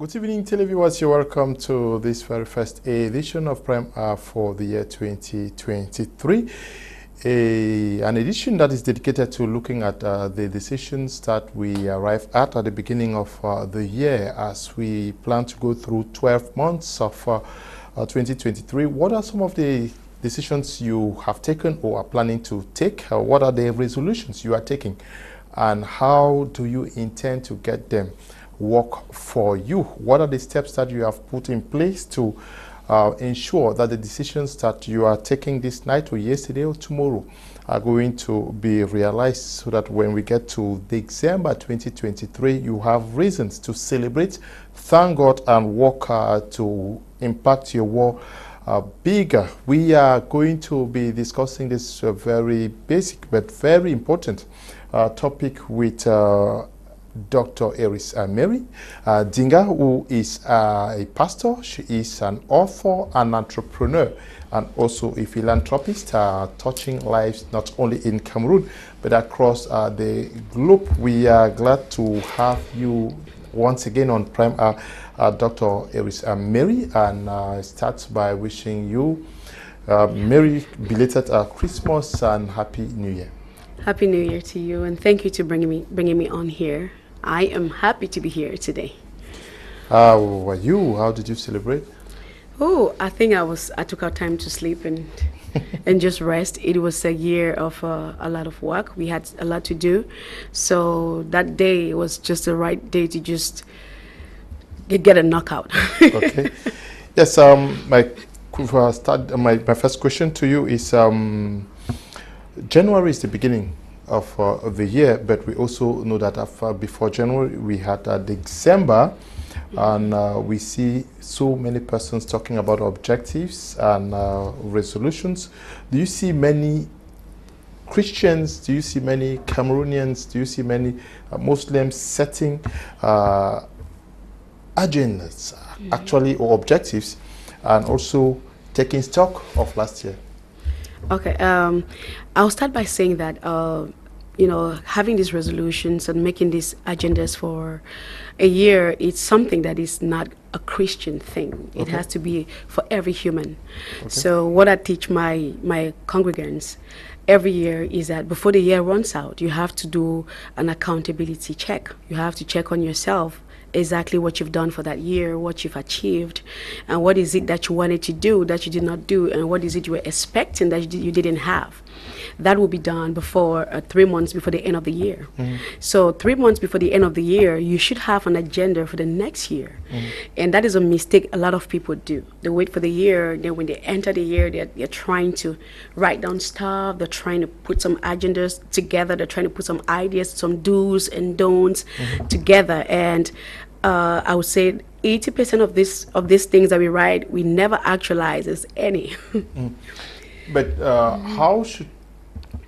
Good evening, televiewers. You're welcome to this very first edition of Prime Hour for the year 2023. An edition that is dedicated to looking at the decisions that we arrive at the beginning of the year as we plan to go through 12 months of 2023. What are some of the decisions you have taken or are planning to take? What are the resolutions you are taking? And how do you intend to get them work for you? What are the steps that you have put in place to ensure that the decisions that you are taking this night or yesterday or tomorrow are going to be realized, so that when we get to December 2023, you have reasons to celebrate, thank God, and work to impact your world bigger. We are going to be discussing this very basic but very important topic with Dr. EriseMary Dinga, who is a pastor. She is an author, an entrepreneur, and also a philanthropist, touching lives not only in Cameroon but across the globe. We are glad to have you once again on Prime Hour, Dr. EriseMary, and start by wishing you Merry belated Christmas and Happy New Year. Happy New Year to you, and thank you to bringing me on here. I am happy to be here today. How were you? How did you celebrate? Oh, I think I took out time to sleep and and just rest. It was a year of a lot of work. We had a lot to do, so that day was just the right day to just get a knockout. Okay. Yes. My first question to you is: January is the beginning of the year, but we also know that before January we had December, and we see so many persons talking about objectives and resolutions. Do you see many Christians? Do you see many Cameroonians? Do you see many Muslims setting agendas, actually, or objectives, and also taking stock of last year? Okay, I'll start by saying that, having these resolutions and making these agendas for a year, it's something that is not a Christian thing. It has to be for every human. Okay. So what I teach my congregants every year is that before the year runs out, you have to do an accountability check. You have to check on yourself exactly what you've done for that year, what you've achieved, and what is it that you wanted to do that you did not do, and what is it you were expecting that you didn't have. That will be done before 3 months before the end of the year. So 3 months before the end of the year, you should have an agenda for the next year. And that is a mistake a lot of people do. They wait for the year, then when they enter the year, they're trying to write down stuff, they're trying to put some agendas together, they're trying to put some ideas, some do's and don'ts together. And I would say 80% of these things that we write, we never actualize as any. But how should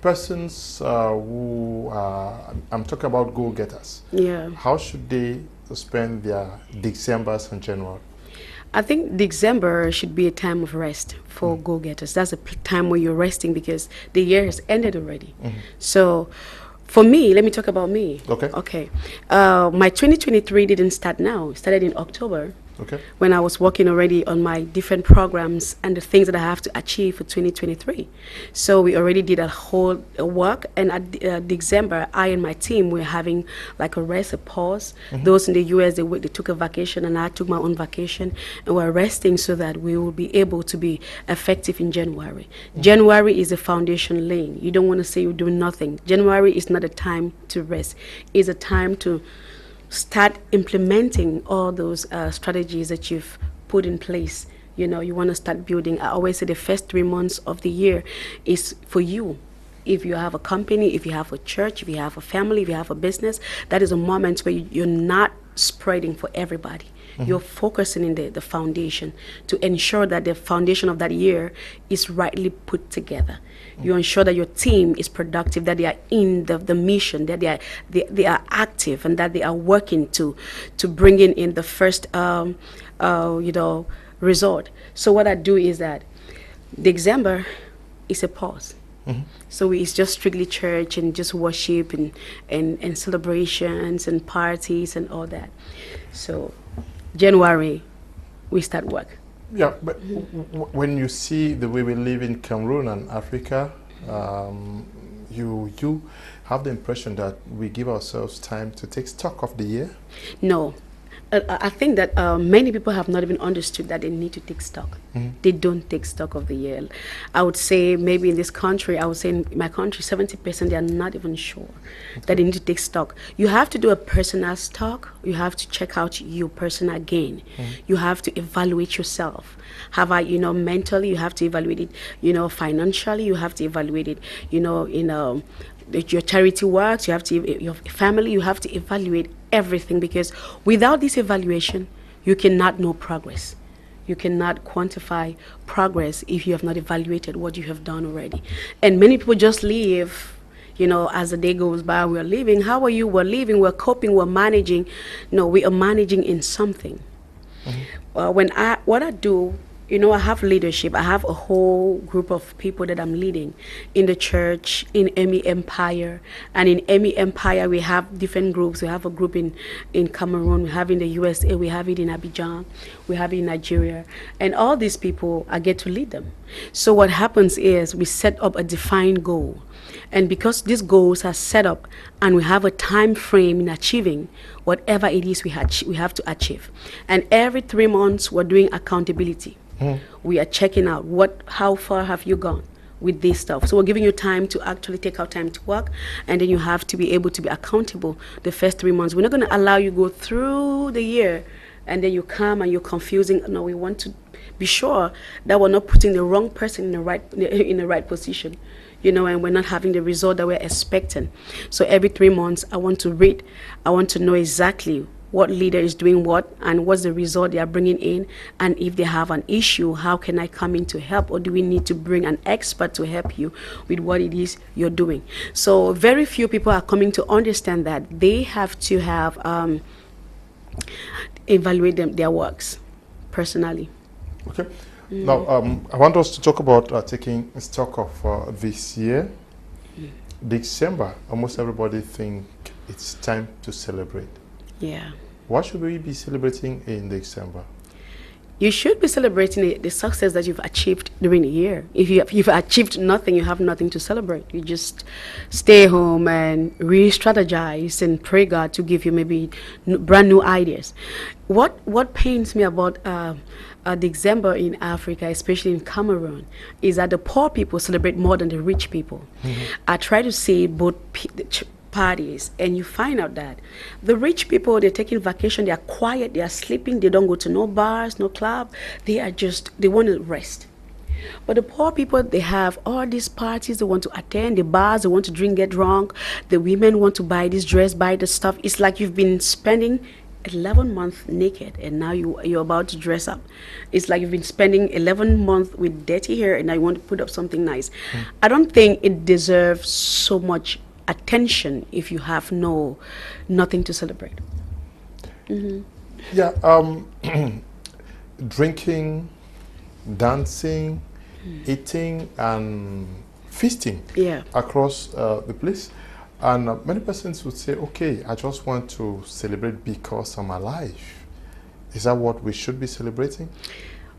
persons who I'm talking about go-getters? Yeah. How should they spend their Decembers and January? I think December should be a time of rest for go-getters. That's a time where you're resting because the year has ended already. So for me, let me talk about me. Okay. My 2023 didn't start now. It started in October. Okay. When I was working already on my different programs and the things that I have to achieve for 2023. So we already did a whole work, and at December, I and my team were having like a rest, a pause. Those in the US, they took a vacation, and I took my own vacation, and we're resting so that we will be able to be effective in January. January is a foundation laying. You don't want to say you're doing nothing. January is not a time to rest. It's a time to start implementing all those strategies that you've put in place. You want to start building. I always say the first 3 months of the year is for you. If you have a company, if you have a church, if you have a family, if you have a business, that is a moment where you're not spreading for everybody. You're focusing in the foundation to ensure that the foundation of that year is rightly put together. You ensure that your team is productive, that they are in the mission, that they are active, and that they are working to bring in the first result. So what I do is that December is a pause. So it's just strictly church and just worship and celebrations and parties and all that. So January, we start work. Yeah, but when you see the way we live in Cameroon and Africa, you have the impression that we give ourselves time to take stock of the year? No. I think that many people have not even understood that they need to take stock. They don't take stock of the year. I would say maybe in this country, I would say in my country, 70% they are not even sure that they need to take stock. You have to do a personal stock. You have to check out your personal gain. You have to evaluate yourself. Have I, mentally, you have to evaluate it, financially, you have to evaluate it, your charity works, you have to, your family, you have to evaluate everything, because without this evaluation, you cannot know progress. You cannot quantify progress if you have not evaluated what you have done already. And many people just leave, as the day goes by, we're living. How are you? We're living, we're coping, we're managing. No, we are managing in something. What I do, I have leadership. I have a whole group of people that I'm leading in the church, in EMI Empire. And in EMI Empire, we have different groups. We have a group in Cameroon, we have in the USA, we have it in Abidjan, we have it in Nigeria. And all these people, I get to lead them. So what happens is we set up a defined goal. And because these goals are set up and we have a time frame in achieving whatever it is we have to achieve. And every 3 months, we're doing accountability. We are checking out how far have you gone with this stuff. So we're giving you time to actually take out time to work, and then you have to be able to be accountable the first 3 months. We're not going to allow you go through the year and then you come and you're confusing. No, we want to be sure that we're not putting the wrong person in the right position, and we're not having the result that we're expecting. So every 3 months, I want to know exactly what leader is doing what and what's the result they are bringing in, and if they have an issue, how can I come in to help, or do we need to bring an expert to help you with what it is you're doing? So very few people are coming to understand that they have to have evaluate their works personally. Okay. Now I want us to talk about taking stock of this year. December, almost everybody think it's time to celebrate. Yeah. What should we be celebrating in December? You should be celebrating the success that you've achieved during the year. If you've achieved nothing, you have nothing to celebrate. You just stay home and re-strategize and pray God to give you maybe brand new ideas. What pains me about December in Africa, especially in Cameroon, is that the poor people celebrate more than the rich people. I try to see both parties, and you find out that the rich people, they're taking vacation, they are quiet, they are sleeping, they don't go to no bars, no club, they want to rest. But the poor people, they have all these parties, they want to attend, the bars, they want to drink, get drunk, the women want to buy this dress, buy the stuff. It's like you've been spending 11 months naked and now you're about to dress up. It's like you've been spending 11 months with dirty hair and now you want to put up something nice. I don't think it deserves so much attention if you have nothing to celebrate. Yeah, drinking, dancing, eating, and feasting across the place. And many persons would say, okay, I just want to celebrate because I'm alive. Is that what we should be celebrating?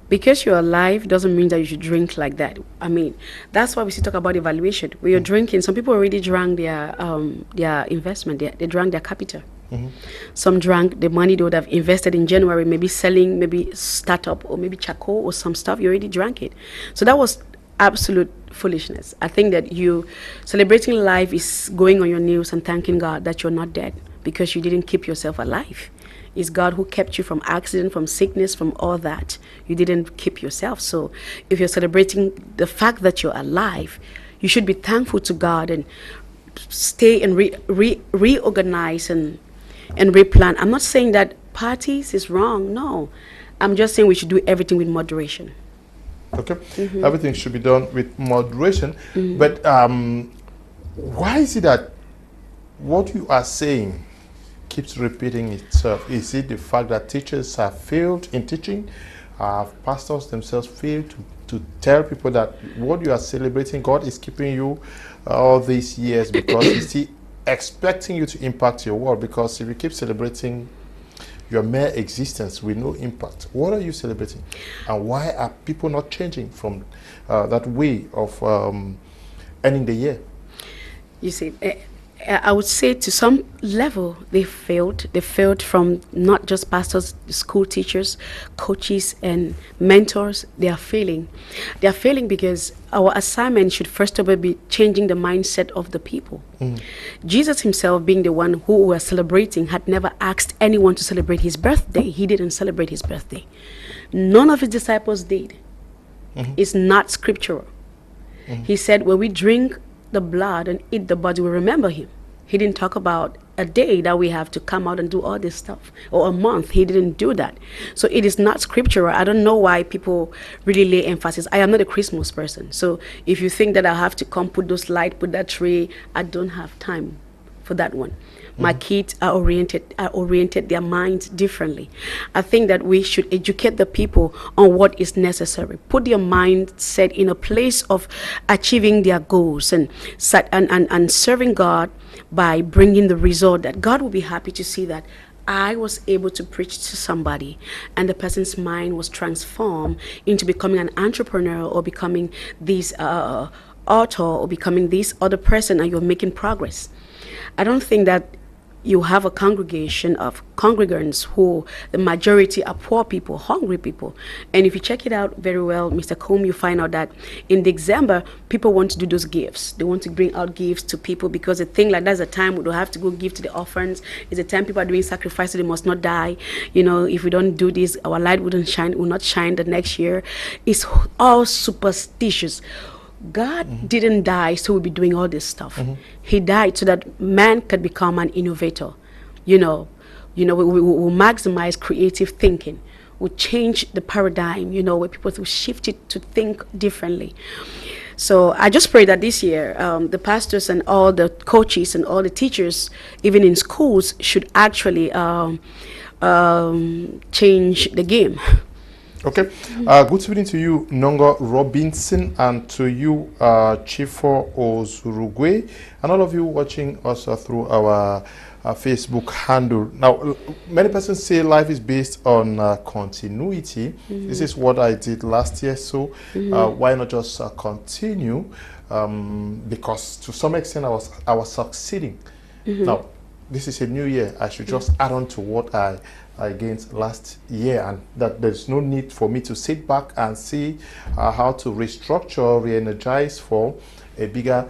Because you're alive doesn't mean that you should drink like that. I mean, that's why we still talk about evaluation. When you're drinking, some people already drank their investment, they drank their capital. Some drank the money they would have invested in January, maybe selling, maybe startup, or maybe charcoal or some stuff. You already drank it. So that was absolute foolishness. I think that you celebrating life is going on your knees and thanking God that you're not dead because you didn't keep yourself alive. It's God who kept you from accident, from sickness, from all that. You didn't keep yourself. So if you're celebrating the fact that you're alive, you should be thankful to God and stay and reorganize and replan. I'm not saying that parties is wrong. No. I'm just saying we should do everything with moderation. Okay. Everything should be done with moderation. But why is it that what you are saying keeps repeating itself? Is it the fact that teachers have failed in teaching? Have pastors themselves failed to tell people that what you are celebrating, God is keeping you all these years because He's still expecting you to impact your world? Because if you keep celebrating your mere existence with no impact. What are you celebrating? And why are people not changing from that way of ending the year? You see, I would say to some level they failed. They failed from not just pastors, school teachers, coaches, and mentors. They are failing. They are failing because our assignment should first of all be changing the mindset of the people. Jesus himself, being the one who we are celebrating, had never asked anyone to celebrate his birthday. He didn't celebrate his birthday. None of his disciples did. It's not scriptural. He said, when we drink the blood and eat the body, we remember him. He didn't talk about a day that we have to come out and do all this stuff, or a month. He didn't do that. So it is not scriptural. I don't know why people really lay emphasis. I am not a Christmas person. So if you think that I have to come put those lights, put that tree, I don't have time for that one. My kids are oriented their minds differently. I think that we should educate the people on what is necessary. Put their mindset in a place of achieving their goals and serving God by bringing the result that God will be happy to see that I was able to preach to somebody and the person's mind was transformed into becoming an entrepreneur or becoming this author or becoming this other person, and you're making progress. I don't think that you have a congregation of congregants who the majority are poor people, hungry people. And if you check it out very well, Mr. Kum, you find out that in December, people want to do those gifts. They want to bring out gifts to people because they think like that's a time we don't have to go give to the orphans. It's a time people are doing sacrifices, they must not die. You know, if we don't do this, our light will not shine the next year. It's all superstitious. God didn't die so we'll be doing all this stuff. He died so that man could become an innovator. We will maximize creative thinking. We'll change the paradigm, where people will shift it to think differently. So I just pray that this year, the pastors and all the coaches and all the teachers, even in schools, should actually change the game. Okay. Good evening to you, Nongo Robinson, and to you, Chifo Ozurugwe, and all of you watching us through our Facebook handle. Now, many persons say life is based on continuity. This is what I did last year, so why not just continue? Because to some extent I was succeeding. Now, this is a new year. I should just add on to what I gained last year, and that there's no need for me to sit back and see how to restructure, re-energize for a bigger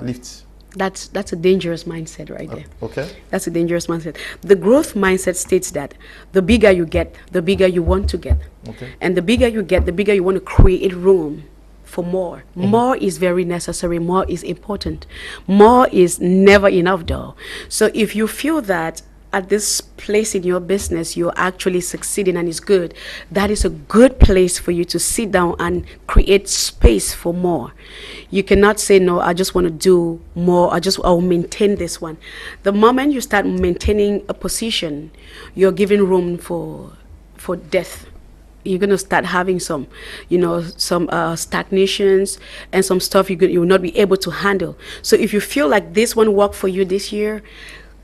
lift. That's a dangerous mindset right there. Okay. That's a dangerous mindset. The growth mindset states that the bigger you get, the bigger you want to get. Okay. And the bigger you get, the bigger you want to create room for more. More is very necessary. More is important. More is never enough though. So if you feel that at this place in your business you're actually succeeding and it's good, that is a good place for you to sit down and create space for more. You cannot say, no, I just want to do more. I'll maintain this one. The moment you start maintaining a position, you're giving room for death. You're going to start having some stagnations and some stuff you will not be able to handle. So if you feel like this one worked for you this year,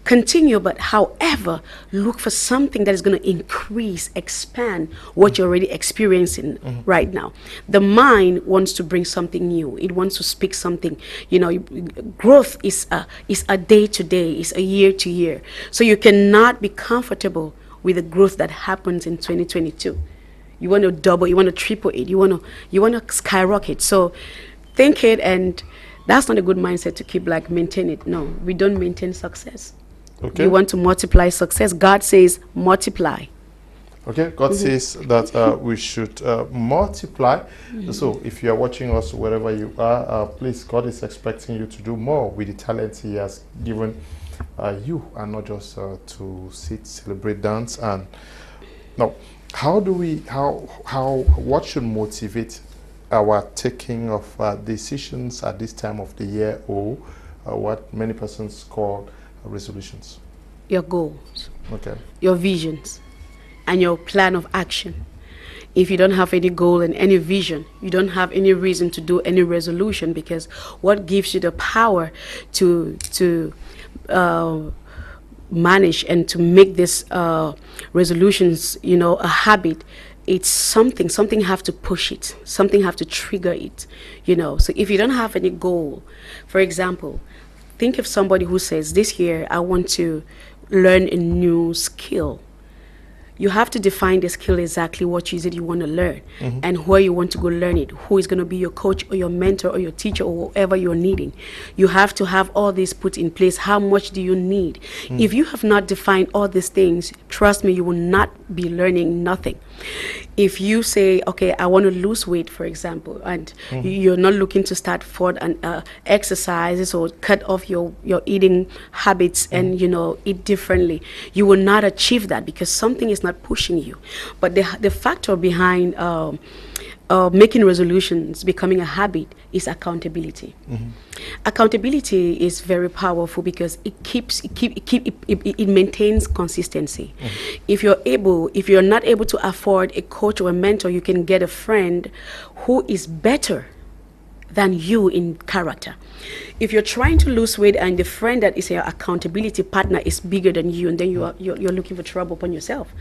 continue, but however, look for something that is going to increase, expand what you're already experiencing right now. The mind wants to bring something new. It wants to speak something. Growth is a day to day, is a year to year. So you cannot be comfortable with the growth that happens in 2022. You want to double, you want to triple it, you want to skyrocket. So think it, and that's not a good mindset to keep maintain it. No, we don't maintain success. Okay. You want to multiply success. God says multiply. Okay, God says that we should multiply. So if you are watching us wherever you are, please, God is expecting you to do more with the talent He has given you, and not just to sit, celebrate, dance. And now, what should motivate our taking of decisions at this time of the year, or what many persons call resolutions? Your goals, okay, your visions, and your plan of action. If you don't have any goal and any vision, you don't have any reason to do any resolution, because what gives you the power to manage and to make this resolutions, a habit, it's something have to push it, something have to trigger it, So if you don't have any goal, for example, think of somebody who says, this year I want to learn a new skill. You have to define the skill, exactly what is it you want to learn, and where you want to go learn it, who is going to be your coach or your mentor or your teacher or whatever you're needing. You have to have all this put in place. How much do you need? If you have not defined all these things, trust me, you will not be learning nothing. If you say, okay, I want to lose weight, for example, and you're not looking to start forth and exercises or cut off your eating habits and, eat differently, you will not achieve that because something is not pushing you. But the factor behind making resolutions becoming a habit is accountability. Accountability is very powerful because it maintains consistency. If you're not able to afford a coach or a mentor, you can get a friend who is better than you in character. If you're trying to lose weight and the friend that is your accountability partner is bigger than you, and then you're looking for trouble upon yourself.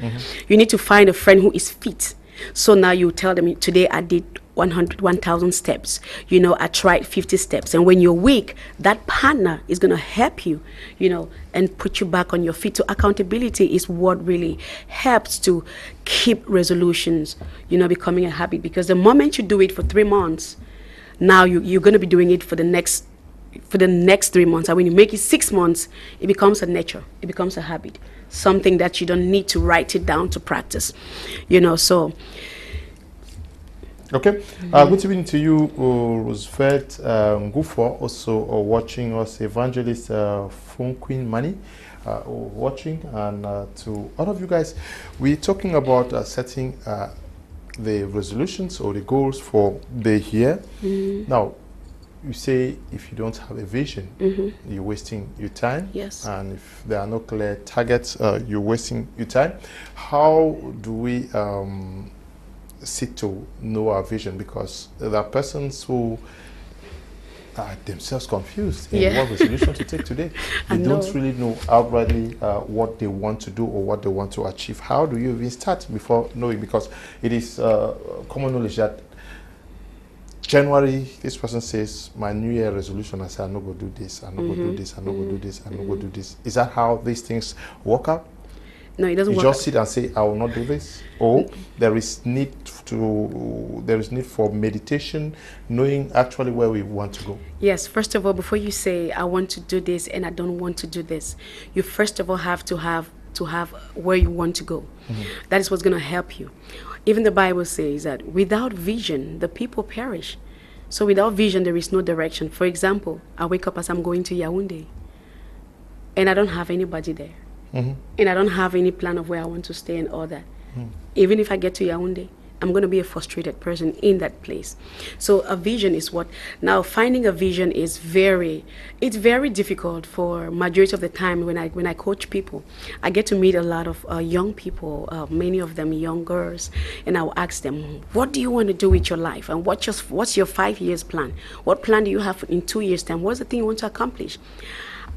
You need to find a friend who is fit. So now you tell them, today I did 1,000 steps. I tried 50 steps. And when you're weak, that partner is going to help you, and put you back on your feet. So accountability is what really helps to keep resolutions, becoming a habit. Because the moment you do it for 3 months, now you're going to be doing it for the next 3 months. And when you make it 6 months, it becomes a nature. It becomes a habit. Something that you don't need to write it down to practice, so. Okay. Good evening to you, Roosevelt Gufo, also watching us, Evangelist Phone Queen Money, watching, and to all of you guys. We're talking about setting the resolutions or the goals for the year. Now, you say if you don't have a vision, you're wasting your time. Yes. And if there are no clear targets, you're wasting your time. How do we seek to know our vision? Because there are persons who are themselves confused in what resolution to take today. They don't really know outrightly what they want to do or what they want to achieve. How do you even start before knowing? Because it is common knowledge that January, this person says, my New Year resolution, I say, I'm not going to do this, I'm not going to do this, I'm not going to do this, I'm not going to do this. Is that how these things work out? No, it doesn't work. You just sit and say, I will not do this? Or there is need for meditation, knowing actually where we want to go? Yes, first of all, before you say, I want to do this and I don't want to do this, you first of all have to have where you want to go. That is what's going to help you. Even the Bible says that without vision, the people perish. So without vision, there is no direction. For example, I wake up as I'm going to Yaoundé, and I don't have anybody there. And I don't have any plan of where I want to stay and all that. Even if I get to Yaoundé, I'm going to be a frustrated person in that place. So a vision is what. Now, finding a vision is very difficult for majority of the time when I coach people. I get to meet a lot of young people, many of them young girls, and I'll ask them, what do you want to do with your life? And what's your 5 years plan? What plan do you have in 2 years' time? What's the thing you want to accomplish?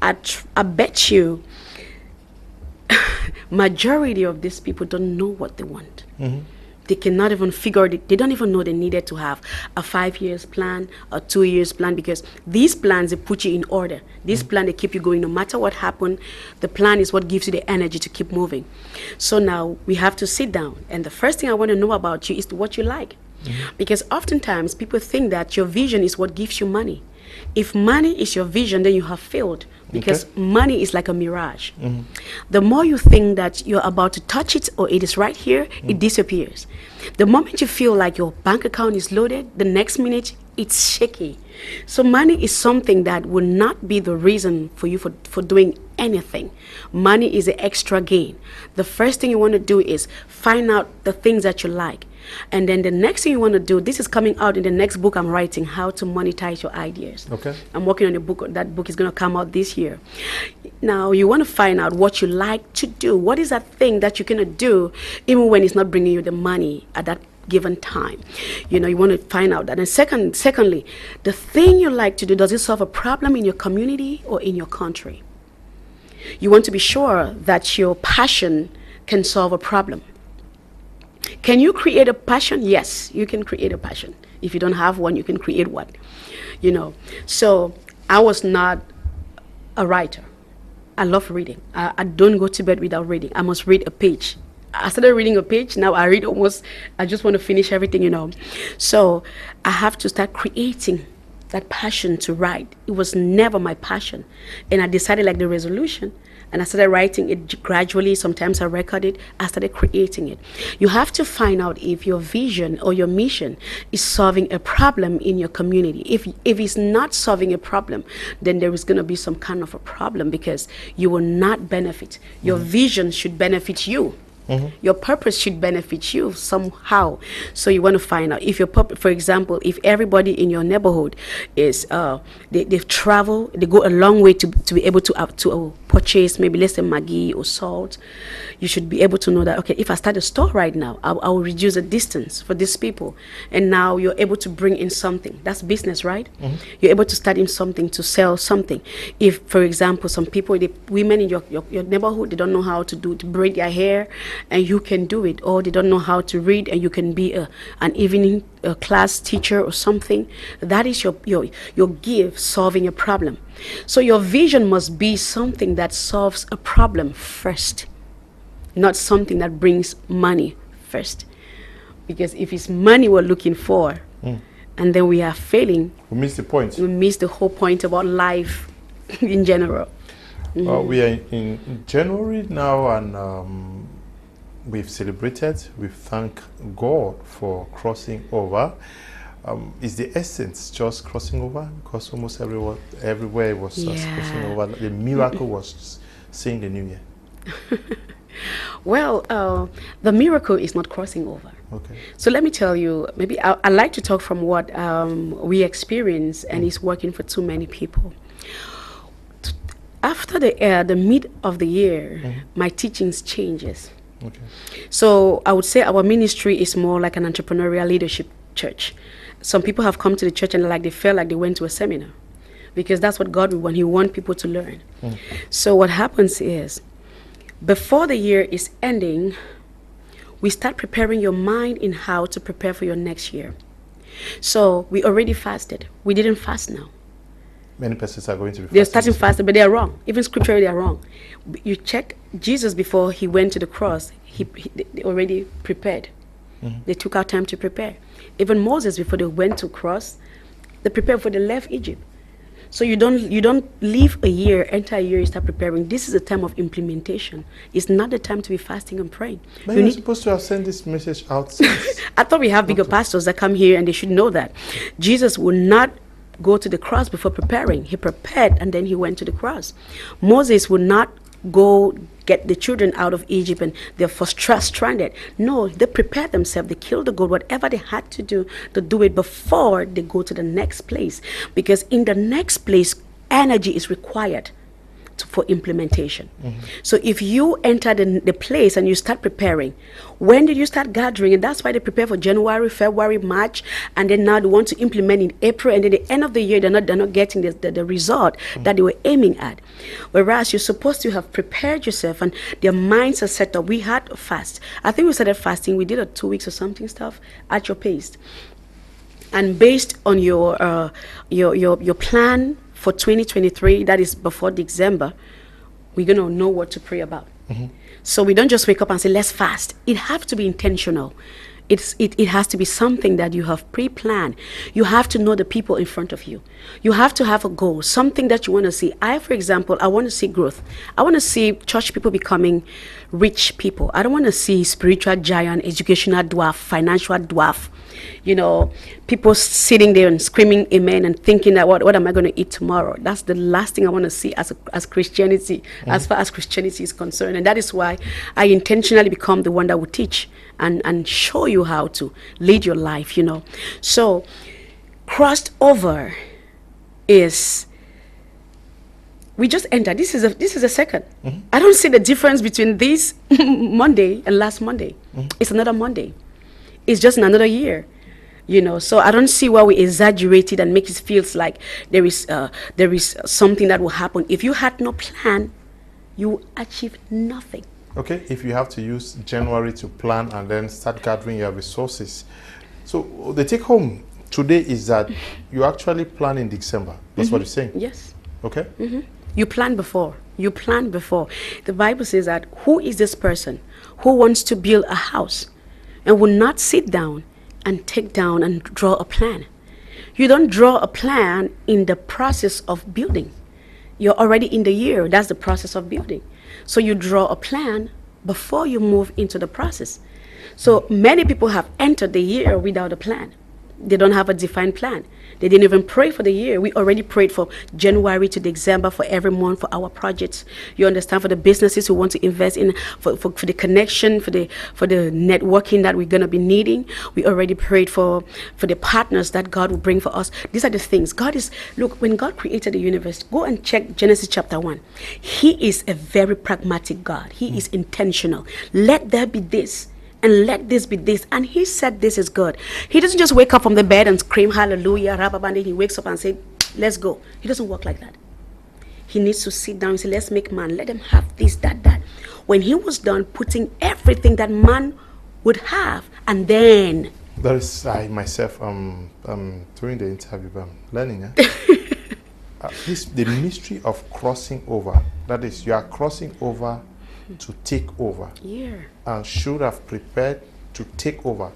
I bet you majority of these people don't know what they want. They cannot even figure it. They don't even know they needed to have a 5 years plan, a 2 years plan, because these plans, they put you in order. This plan, they keep you going no matter what happened. The plan is what gives you the energy to keep moving. So now we have to sit down. And the first thing I want to know about you is what you like. Because oftentimes people think that your vision is what gives you money. If money is your vision, then you have failed, because money is like a mirage. The more you think that you're about to touch it or it is right here, it disappears. The moment you feel like your bank account is loaded, the next minute it's shaky. So money is something that will not be the reason for you for doing anything. Money is an extra gain. The first thing you want to do is find out the things that you like. And then the next thing you want to do, this is coming out in the next book I'm writing, How to Monetize Your Ideas. Okay. I'm working on a book. That book is going to come out this year. Now, you want to find out what you like to do. What is that thing that you're going to do even when it's not bringing you the money at that given time? You want to find out that. And secondly, the thing you like to do, does it solve a problem in your community or in your country? You want to be sure that your passion can solve a problem. Can you create a passion? Yes, you can create a passion. If you don't have one, you can create one. So I was not a writer. I love reading. I don't go to bed without reading. I must read a page. I started reading a page. Now I read I just want to finish everything. So I have to start creating that passion to write. It was never my passion. And I decided, like the resolution, and I started writing it gradually. Sometimes I record it. I started creating it. You have to find out if your vision or your mission is solving a problem in your community. If it's not solving a problem, then there is going to be some kind of a problem, because you will not benefit. Your vision should benefit you. Your purpose should benefit you somehow. So you want to find out if your purpose, for example, if everybody in your neighborhood is they've traveled, they go a long way to be able to purchase maybe, let's say, Maggi or salt. You should be able to know that, okay, if I start a store right now, I will reduce the distance for these people. And now you're able to bring in something. That's business, right? You're able to start in something, to sell something. If, for example, some people, women in your neighborhood, they don't know how to braid their hair, and you can do it, or they don't know how to read, and you can be an evening class teacher or something. That is your gift, solving a problem. So your vision must be something that solves a problem first, not something that brings money first. Because if it's money we're looking for, and then we are failing, we miss the point. We miss the whole point about life in general. We are in January now, and we've celebrated, we've thanked God for crossing over. Is the essence just crossing over? Because almost everywhere it was just crossing over. The miracle was seeing the new year. Well, the miracle is not crossing over. Okay. So let me tell you, maybe I like to talk from what we experience, and it's working for too many people. After the mid of the year, my teachings changes. Okay. So I would say our ministry is more like an entrepreneurial leadership church. Some people have come to the church and they felt like they went to a seminar, because that's what God would want. He wants people to learn. So what happens is, before the year is ending, we start preparing your mind in how to prepare for your next year. So we already fasted. We didn't fast now. Many persons are going to be fasting. They're starting fasting, but they are wrong. Even scripturally, they are wrong. You check Jesus before he went to the cross, they already prepared. They took out time to prepare. Even Moses, before they went to cross, they prepared before they left Egypt. So you don't leave a year, enter a year, you start preparing. This is a time of implementation. It's not the time to be fasting and praying. But you're supposed to have sent this message out. I thought we have bigger pastors that come here, and they should know that. Jesus will not go to the cross before preparing. He prepared, and then he went to the cross. Moses would not go get the children out of Egypt and they're stranded. No, they prepared themselves. They killed the goat, whatever they had to do it before they go to the next place. Because in the next place, energy is required for implementation. So if you enter the place and you start preparing, when did you start gathering? And that's why they prepare for January, February, March, and then now they want to implement in April, and then the end of the year they're not getting the result that they were aiming at. Whereas you're supposed to have prepared yourself and their minds are set up. We had a fast. I think we started fasting. We did a 2 weeks or something stuff at your pace. And based on your plan for 2023, that is before December, we're going to know what to pray about. So we don't just wake up and say, let's fast. It has to be intentional. It has to be something that you have pre-planned. You have to know the people in front of you. You have to have a goal, something that you want to see. For example, I want to see growth. I want to see church people becoming rich people. I don't want to see spiritual giant, educational dwarf, financial dwarf. People sitting there and screaming amen and thinking that what am I going to eat tomorrow? That's the last thing I want to see as Christianity, as far as Christianity is concerned. And that is why I intentionally become the one that will teach and show you how to lead your life, So crossed over is, we just entered. This is a second. I don't see the difference between this Monday and last Monday. It's another Monday. It's just another year, So I don't see why we exaggerate it and make it feel like there is something that will happen. If you had no plan, you will achieve nothing. Okay, if you have to use January to plan and then start gathering your resources. So the take home today is that you actually plan in December. That's what you're saying? Yes. Okay. You plan before. You plan before. The Bible says that who is this person who wants to build a house and will not sit down and take down and draw a plan? You don't draw a plan in the process of building. You're already in the year. That's the process of building. So you draw a plan before you move into the process. So many people have entered the year without a plan. They don't have a defined plan. They didn't even pray for the year. We already prayed for January to December for every month for our projects. You understand, for the businesses who want to invest in, for the connection, for the networking that we're going to be needing. We already prayed for the partners that God will bring for us. These are the things. Look, when God created the universe, go and check Genesis chapter 1. He is a very pragmatic God. He is intentional. Let there be this. And let this be this. And he said this is good. He doesn't just wake up from the bed and scream hallelujah, and he wakes up and say, let's go. He doesn't work like that. He needs to sit down and say, let's make man. Let him have this, that. When he was done putting everything that man would have, and then... That is, I myself, during the interview, I'm learning. The mystery of crossing over. That is, you are crossing over to take over. Yeah. And should have prepared to take over.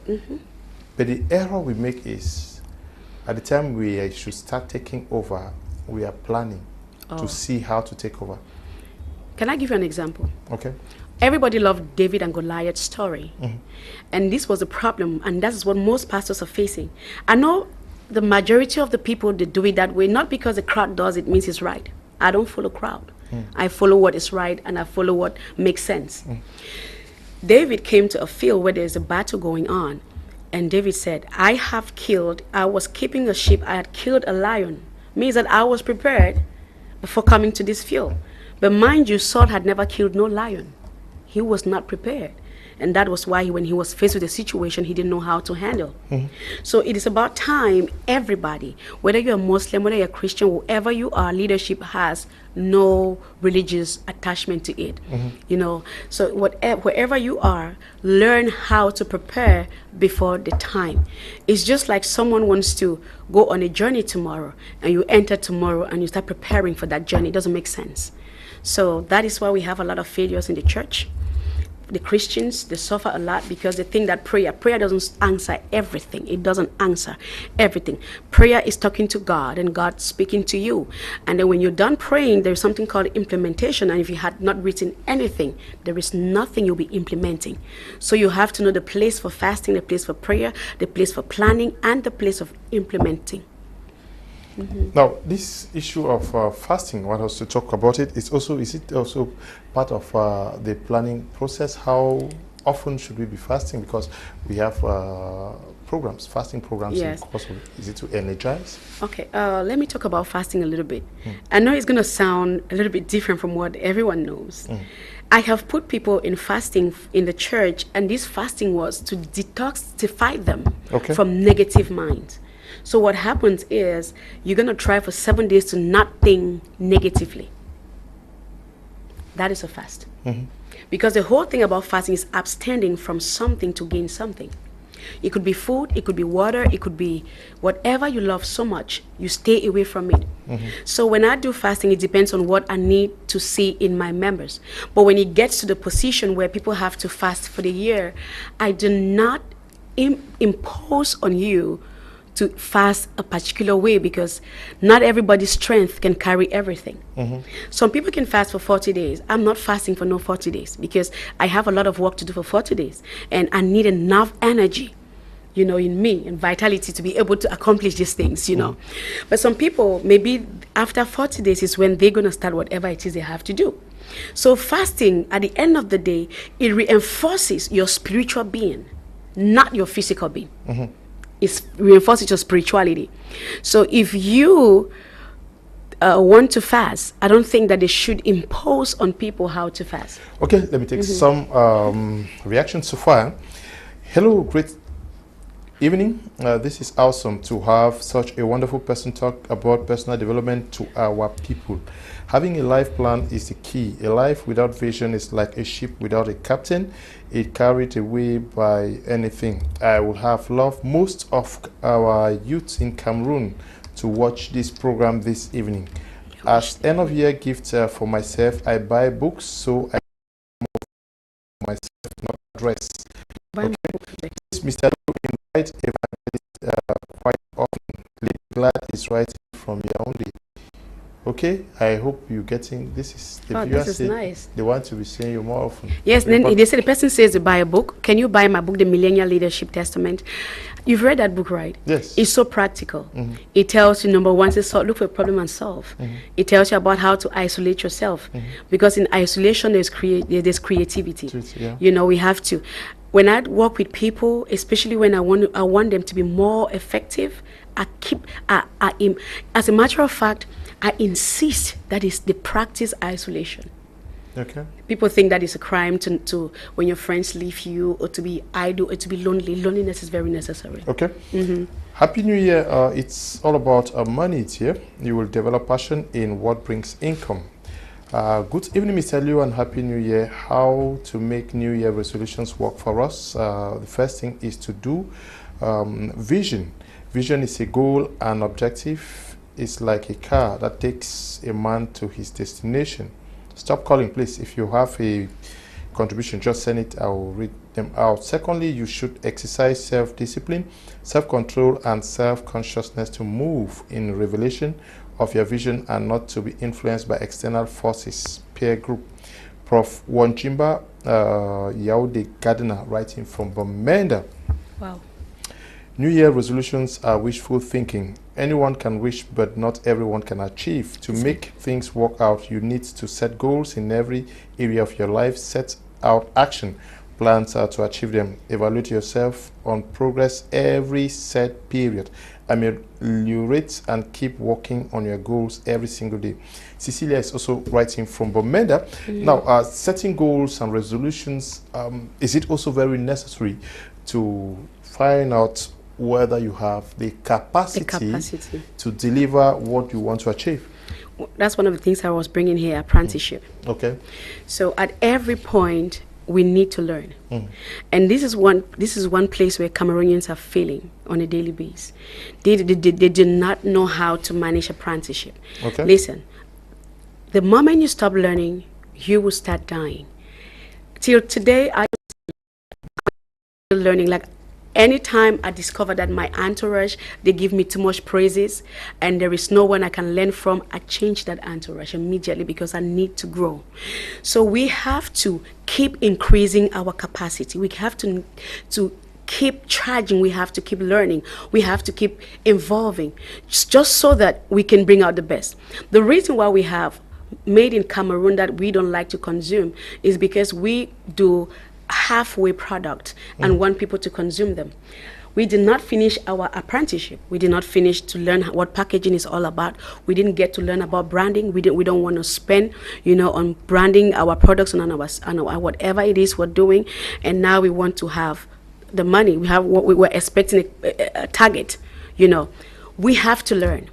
But the error we make is, at the time we should start taking over, we are planning to see how to take over. Can I give you an example? Okay. Everybody loved David and Goliath's story. And this was the problem, and that is what most pastors are facing. I know the majority of the people, they do it that way, not because the crowd does it means it's right. I don't follow crowd. I follow what is right, and I follow what makes sense. David came to a field where there's a battle going on, and David said, I was keeping a sheep, I had killed a lion. Means that I was prepared before coming to this field. But mind you, Saul had never killed no lion. He was not prepared. And that was why when he was faced with a situation, he didn't know how to handle. So it is about time, everybody, whether you're a Muslim, whether you're a Christian, whoever you are, leadership has no religious attachment to it. You know, so wherever you are, learn how to prepare before the time. It's just like someone wants to go on a journey tomorrow, and you enter tomorrow and you start preparing for that journey. It doesn't make sense. So that is why we have a lot of failures in the church. The Christians, they suffer a lot because they think that prayer doesn't answer everything. It doesn't answer everything. Prayer is talking to God and God speaking to you. And then when you're done praying, there's something called implementation. And if you had not written anything, there is nothing you'll be implementing. So you have to know the place for fasting, the place for prayer, the place for planning, and the place of implementing. Now, this issue of fasting, I want us to talk about it. Is it also part of the planning process? How often should we be fasting? Because we have fasting programs. Yes. In the course of, is it to energize? Okay, let me talk about fasting a little bit. I know it's going to sound a little bit different from what everyone knows. I have put people in fasting in the church, and this fasting was to detoxify them from negative minds. So what happens is you're going to try for 7 days to not think negatively. That is a fast. Because the whole thing about fasting is abstaining from something to gain something. It could be food, it could be water, it could be whatever you love so much, you stay away from it. So when I do fasting, it depends on what I need to see in my members. But when it gets to the position where people have to fast for the year, I do not impose on you to fast a particular way, because not everybody's strength can carry everything. Some people can fast for 40 days. I'm not fasting for no 40 days because I have a lot of work to do for 40 days. And I need enough energy, you know, in me and vitality to be able to accomplish these things, you know. But some people, maybe after 40 days is when they're going to start whatever it is they have to do. So fasting, at the end of the day, it reinforces your spiritual being, not your physical being. It reinforces your spirituality. So if you want to fast, I don't think that they should impose on people how to fast. Okay, let me take some reactions so far. Hello, great evening. This is awesome to have such a wonderful person talk about personal development to our people. Having a life plan is the key. A life without vision is like a ship without a captain. It carried away by anything. I would have loved most of our youth in Cameroon to watch this program this evening. As end of year gift for myself, I buy books so I myself not dress. Okay. Mr. Lu invite evangelist quite often. Glad is writing from Yaoundé. Okay, I hope you're getting this. Is the viewer this is nice. They want to be seeing you more often. Yes, then they say the person says to buy a book. Can you buy my book, The Millennial Leadership Testament? You've read that book, right? Yes. It's so practical. It tells you, number one, look for a problem and solve. It tells you about how to isolate yourself, because in isolation there's creativity. Yeah. You know, we have to. When I work with people, especially when I want them to be more effective, as a matter of fact, I insist that is the practice isolation. Okay. People think that it's a crime to when your friends leave you, or to be idle, or to be lonely. Loneliness is very necessary. Okay. Happy New Year. It's all about money here. You will develop passion in what brings income. Good evening, Mr. Liu, and Happy New Year. How to make New Year resolutions work for us? The first thing is to do vision. Vision is a goal and objective. It's like a car that takes a man to his destination. Stop calling, please. If you have a contribution, just send it. I will read them out. Secondly, you should exercise self-discipline, self-control, and self-consciousness to move in revelation of your vision and not to be influenced by external forces. Peer group. Prof. Wanjimba Yaoundé Gardener, writing from Bamenda. Wow. New Year resolutions are wishful thinking. Anyone can wish, but not everyone can achieve. To make things work out, you need to set goals in every area of your life, set out action plans to achieve them. Evaluate yourself on progress every set period. Ameliorate and keep working on your goals every single day. Cecilia is also writing from Bomenda. Now, setting goals and resolutions, is it also very necessary to find out whether you have the capacity to deliver what you want to achieve? That's one of the things I was bringing here, apprenticeship. Okay. So at every point, we need to learn. And this is one place where Cameroonians are failing on a daily basis. They do not know how to manage apprenticeship. Okay. Listen, the moment you stop learning, you will start dying. Till today, I am learning. Like, anytime I discover that my entourage, they give me too much praises and there is no one I can learn from, I change that entourage immediately because I need to grow. So we have to keep increasing our capacity. We have to keep charging. We have to keep learning. We have to keep evolving just so that we can bring out the best. The reason why we have made in Cameroon that we don't like to consume is because we do halfway product and want people to consume them. We did not finish our apprenticeship. We did not finish to learn what packaging is all about. We didn't get to learn about branding. We don't want to spend, on branding our products and on our whatever it is we're doing. And now we want to have the money. We have what we were expecting a target. We have to learn.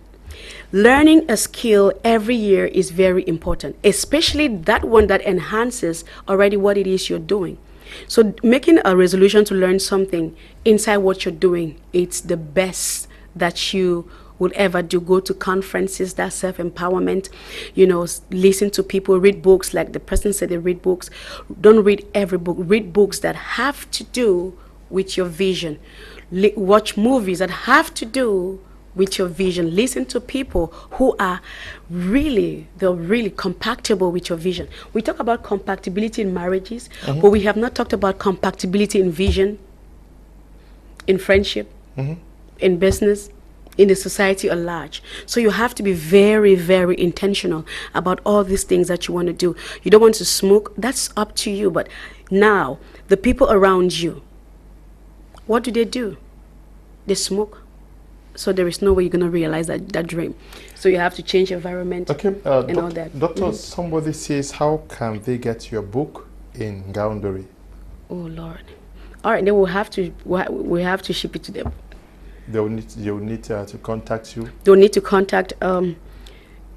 Learning a skill every year is very important, especially that one that enhances already what it is you're doing. So making a resolution to learn something inside what you're doing, it's the best that you will ever do. Go to conferences, that's self-empowerment, listen to people, read books. Like the person said, they read books. Don't read every book. Read books that have to do with your vision. Watch movies that have to do with your vision. Listen to people who are really compatible with your vision. We talk about compatibility in marriages, but we have not talked about compatibility in vision, in friendship, in business, in the society at large. So you have to be very, very intentional about all these things that you want to do. You don't want to smoke, that's up to you. But now, the people around you, what do? They smoke. So there is no way you're going to realize that dream. So you have to change environment and all that. Doctor, somebody says, how can they get your book in Gaundari? Oh, Lord. All right, then we have to ship it to them. They'll need to contact you. They'll need to contact. Can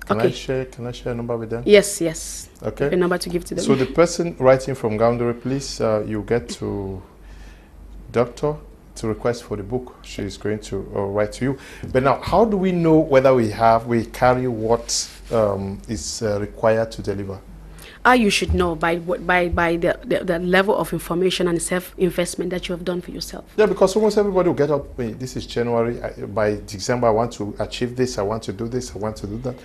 I share a number with them? Yes. Okay. A number to give to them. So the person writing from Gaundare, please, you get to doctor to request for the book. She's going to write to you. But now, how do we know whether we carry what is required to deliver? You should know by the level of information and self-investment that you have done for yourself. Yeah, because almost everybody will get up, this is January, by December I want to achieve this, I want to do this, I want to do that.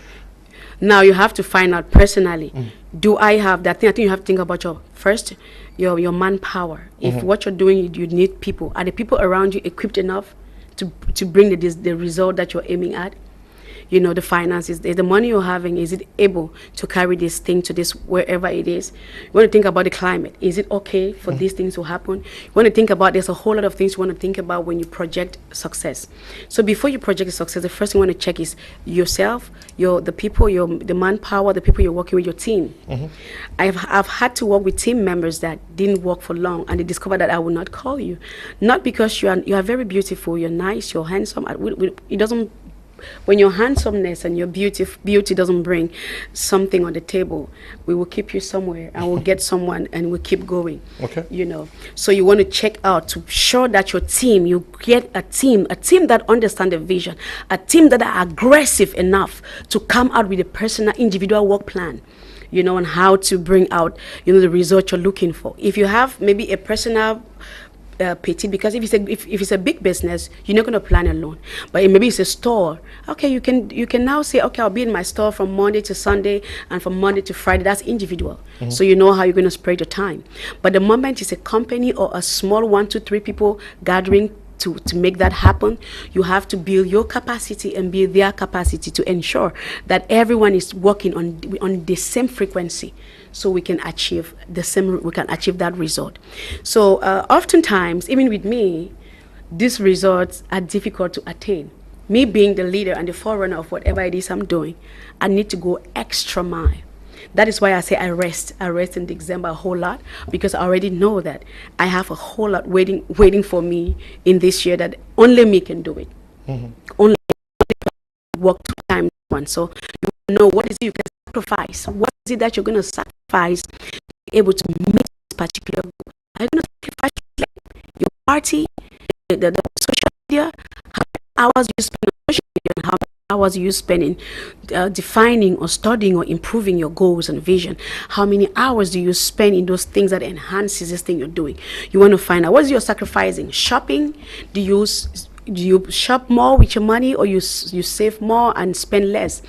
Now you have to find out personally, do I have that thing? I think you have to think about your manpower. If what you're doing, you need people. Are the people around you equipped enough to bring the result that you're aiming at? You know, the finances, the money you're having, is it able to carry this thing to this wherever it is? You want to think about the climate. Is it okay for these things to happen? You want to think about, there's a whole lot of things you want to think about when you project success. So before you project success, the first thing you want to check is yourself, the people, the manpower, the people you're working with, your team. I've had to work with team members that didn't work for long, and they discovered that I would not call you. Not because you are very beautiful, you're nice, you're handsome. It doesn't. When your handsomeness and your beauty doesn't bring something on the table, we will keep you somewhere and we'll get someone and we'll keep going. Okay. You know, so you want to check out to show that your team, you get a team that understands the vision, a team that are aggressive enough to come out with a personal, individual work plan, you know, on how to bring out, you know, the result you're looking for. If you have maybe a personal petite, because if it's a big business, you're not going to plan alone. But maybe it's a store. Okay, you can now say, okay, I'll be in my store from Monday to Sunday and from Monday to Friday. That's individual. So you know how you're going to spread your time. But the moment it's a company or a small 1 to 3 people gathering to make that happen, you have to build your capacity and build their capacity to ensure that everyone is working on the same frequency, so we can achieve that result. So oftentimes, even with me, these results are difficult to attain. Me being the leader and the forerunner of whatever it is I'm doing, I need to go extra mile. That is why I say I rest in December a whole lot, because I already know that I have a whole lot waiting for me in this year that only me can do it. Only work 2 times one. So you know what is it you can sacrifice. What is it that you're going to sacrifice to be able to meet this particular goal? Are you going to sacrifice your party, the social media, how many hours you spend on social media, and how many hours you spend in defining or studying or improving your goals and vision? How many hours do you spend in those things that enhances this thing you're doing? You want to find out what is you're sacrificing. Shopping? Do you shop more with your money, or you save more and spend less?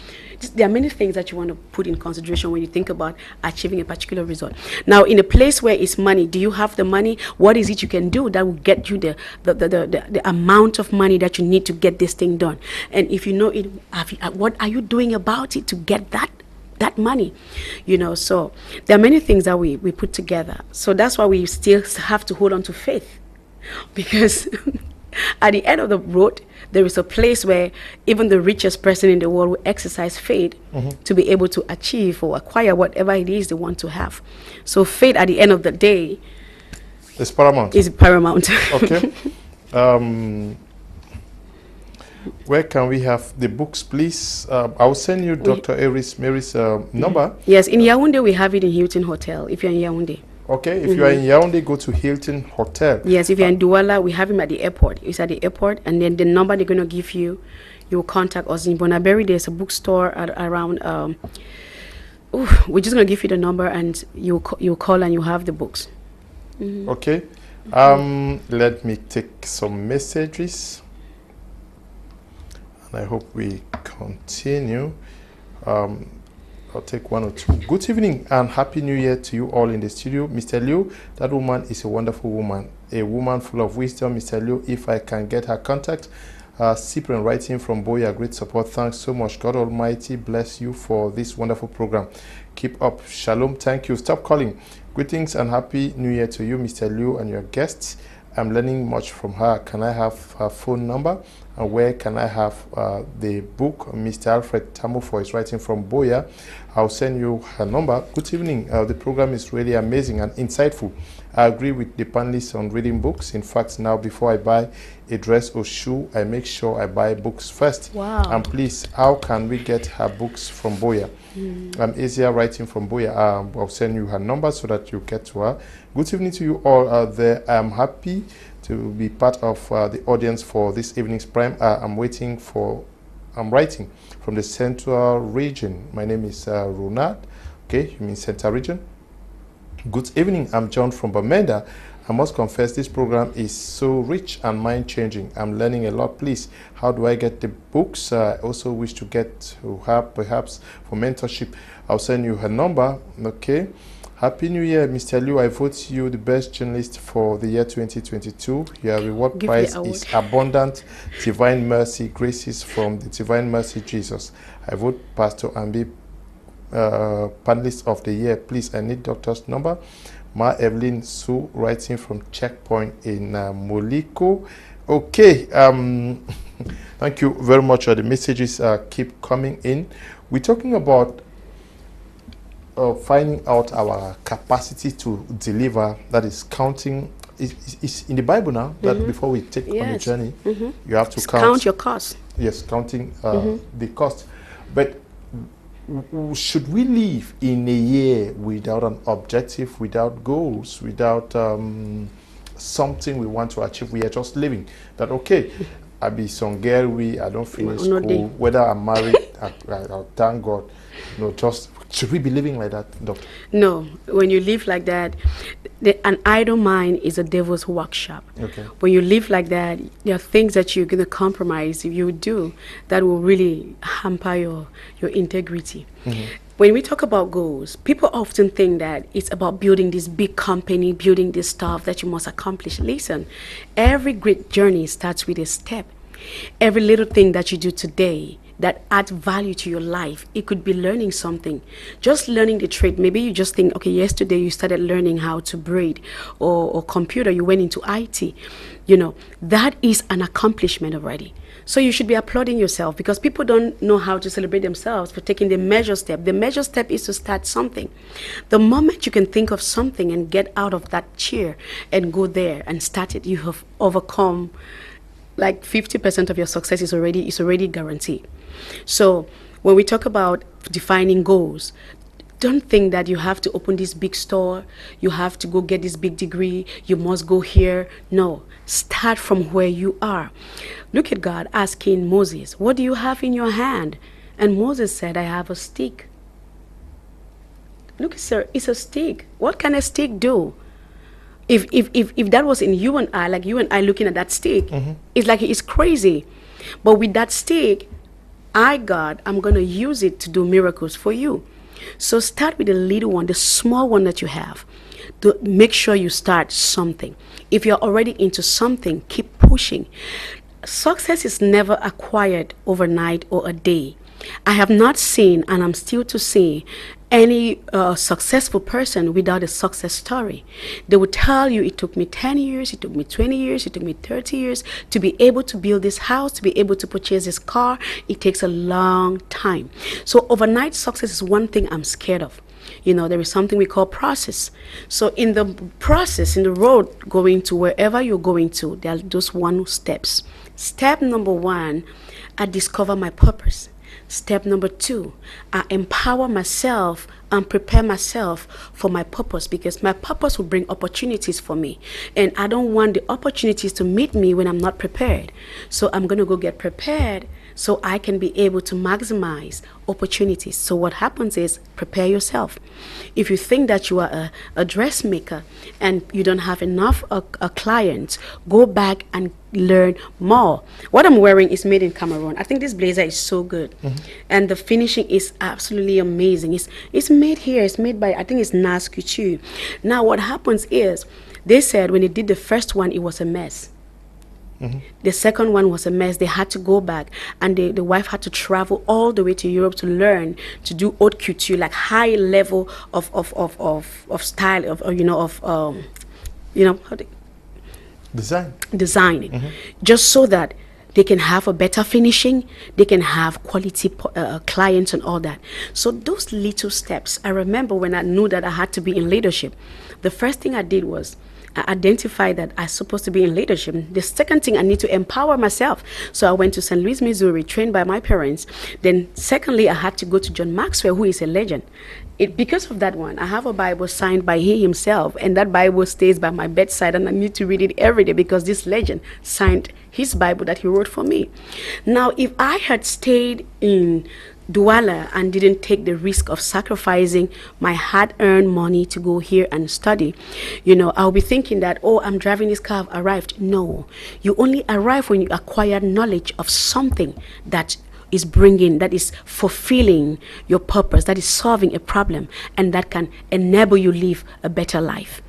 There are many things that you want to put in consideration when you think about achieving a particular result. Now, in a place where it's money, do you have the money? What is it you can do that will get you the amount of money that you need to get this thing done? And if you know it, what are you doing about it to get that money? You know, so there are many things that we put together. So that's why we still have to hold on to faith, because at the end of the road, there is a place where even the richest person in the world will exercise faith to be able to achieve or acquire whatever it is they want to have. So faith, at the end of the day, is paramount. Okay. Where can we have the books, please? I will send you Dr. EriseMary's number. Yes, in Yaoundé we have it in Hilton Hotel, if you're in Yaoundé. Okay, if you are in Yaoundé, go to Hilton Hotel. Yes, if you're in Douala, we have him at the airport. It's at the airport, and then the number they're going to give you, you will contact us. In Bonaberi, there's a bookstore around. We're just going to give you the number, and you'll call and you have the books. Okay. Let me take some messages, and I hope we continue. I'll take 1 or 2. Good evening and Happy New Year to you all in the studio. Mr. Liu, that woman is a wonderful woman, a woman full of wisdom. Mr. Liu, if I can get her contact. Cyprian writing from Boya, great support. Thanks so much. God Almighty bless you for this wonderful program. Keep up. Shalom. Thank you. Stop calling. Greetings and Happy New Year to you, Mr. Liu, and your guests. I'm learning much from her. Can I have her phone number? and where can I have the book. Mr. Alfred Tamofo is writing from Boya. I'll send you her number. Good evening. The program is really amazing and insightful. I agree with the panelists on reading books. In fact, now before I buy a dress or shoe, I make sure I buy books first. Wow. And please, how can we get her books from Boya? Asia writing from Boya. I'll send you her number so that you get to her. Good evening to you all out there. I'm happy to be part of the audience for this evening's prime. I'm writing from the Central Region. My name is Ronald. Okay, you mean Central Region. Good evening, I'm John from Bamenda. I must confess this program is so rich and mind-changing. I'm learning a lot. Please, how do I get the books? I also wish to get to her perhaps for mentorship. I'll send you her number. Okay. Happy New Year, Mr. Liu. I vote you the best journalist for the year 2022. Your reward prize is abundant divine mercy, graces from the divine mercy Jesus. I vote Pastor Ambi panelist of the year. Please, I need doctor's number. Ma Evelyn Su writing from Checkpoint in Moliko. Okay, thank you very much. The messages keep coming in. We're talking about finding out our capacity to deliver. That is counting. It's in the Bible now that before we take on the journey, you have to count your cost. Yes, counting the cost. But should we live in a year without an objective, without goals, without something we want to achieve? We are just living. That, okay, I be Songeri, I don't finish school, whether I'm married, I thank God. No, just, should we be living like that, Doctor? No, when you live like that, an idle mind is a devil's workshop. Okay. When you live like that, there are things that you're going to compromise if you do that will really hamper your integrity. When we talk about goals, people often think that it's about building this big company, building this stuff that you must accomplish. Listen, every great journey starts with a step. Every little thing that you do today that adds value to your life, it could be learning something, just learning the trade. Maybe you just think, okay, yesterday you started learning how to braid or computer, you went into IT. You know, that is an accomplishment already. So you should be applauding yourself, because people don't know how to celebrate themselves for taking the measure step. The measure step is to start something. The moment you can think of something and get out of that chair and go there and start it, you have overcome like 50% of your success is already guaranteed. So when we talk about defining goals, don't think that you have to open this big store, you have to go get this big degree, you must go here. No, start from where you are. Look at God asking Moses, what do you have in your hand? And Moses said, I have a stick. Look, sir, it's a stick. What can a stick do? If that was in you and I, like you and I looking at that stick, it's like it's crazy. But with that stick, God, I'm going to use it to do miracles for you. So start with the little one, the small one that you have. To make sure you start something. If you're already into something, keep pushing. Success is never acquired overnight or a day. I have not seen, and I'm still to see, any successful person without a success story. They would tell you, it took me 10 years, it took me 20 years, it took me 30 years to be able to build this house, to be able to purchase this car. It takes a long time. So overnight success is one thing I'm scared of. You know, there is something we call process. So in the process, in the road going to wherever you're going to, there are just one steps. Step number 1, I discover my purpose. Step number 2, I empower myself and prepare myself for my purpose, because my purpose will bring opportunities for me. And I don't want the opportunities to meet me when I'm not prepared. So I'm going to go get prepared so I can be able to maximize opportunities. So what happens is, prepare yourself. If you think that you are a dressmaker and you don't have enough clients, go back and learn more. What I'm wearing is made in Cameroon. I think this blazer is so good. And the finishing is absolutely amazing. It's made here. It's made by, I think it's Nas Couture. Now what happens is, they said when they did the first one, it was a mess. The second one was a mess. They had to go back, and the wife had to travel all the way to Europe to learn to do haute couture, like high level of style, designing, just so that they can have a better finishing, they can have quality clients and all that. So those little steps, I remember when I knew that I had to be in leadership, the first thing I did was I identified that I'm supposed to be in leadership. The second thing, I need to empower myself. So I went to St. Louis, Missouri, trained by my parents. Then secondly, I had to go to John Maxwell, who is a legend. Because of that one, I have a Bible signed by he himself, and that Bible stays by my bedside, and I need to read it every day because this legend signed his Bible that he wrote for me. Now, if I had stayed in Douala and didn't take the risk of sacrificing my hard-earned money to go here and study, I'll be thinking that, oh, I'm driving this car, I've arrived. No, you only arrive when you acquire knowledge of something that is fulfilling your purpose, that is solving a problem, and that can enable you live a better life.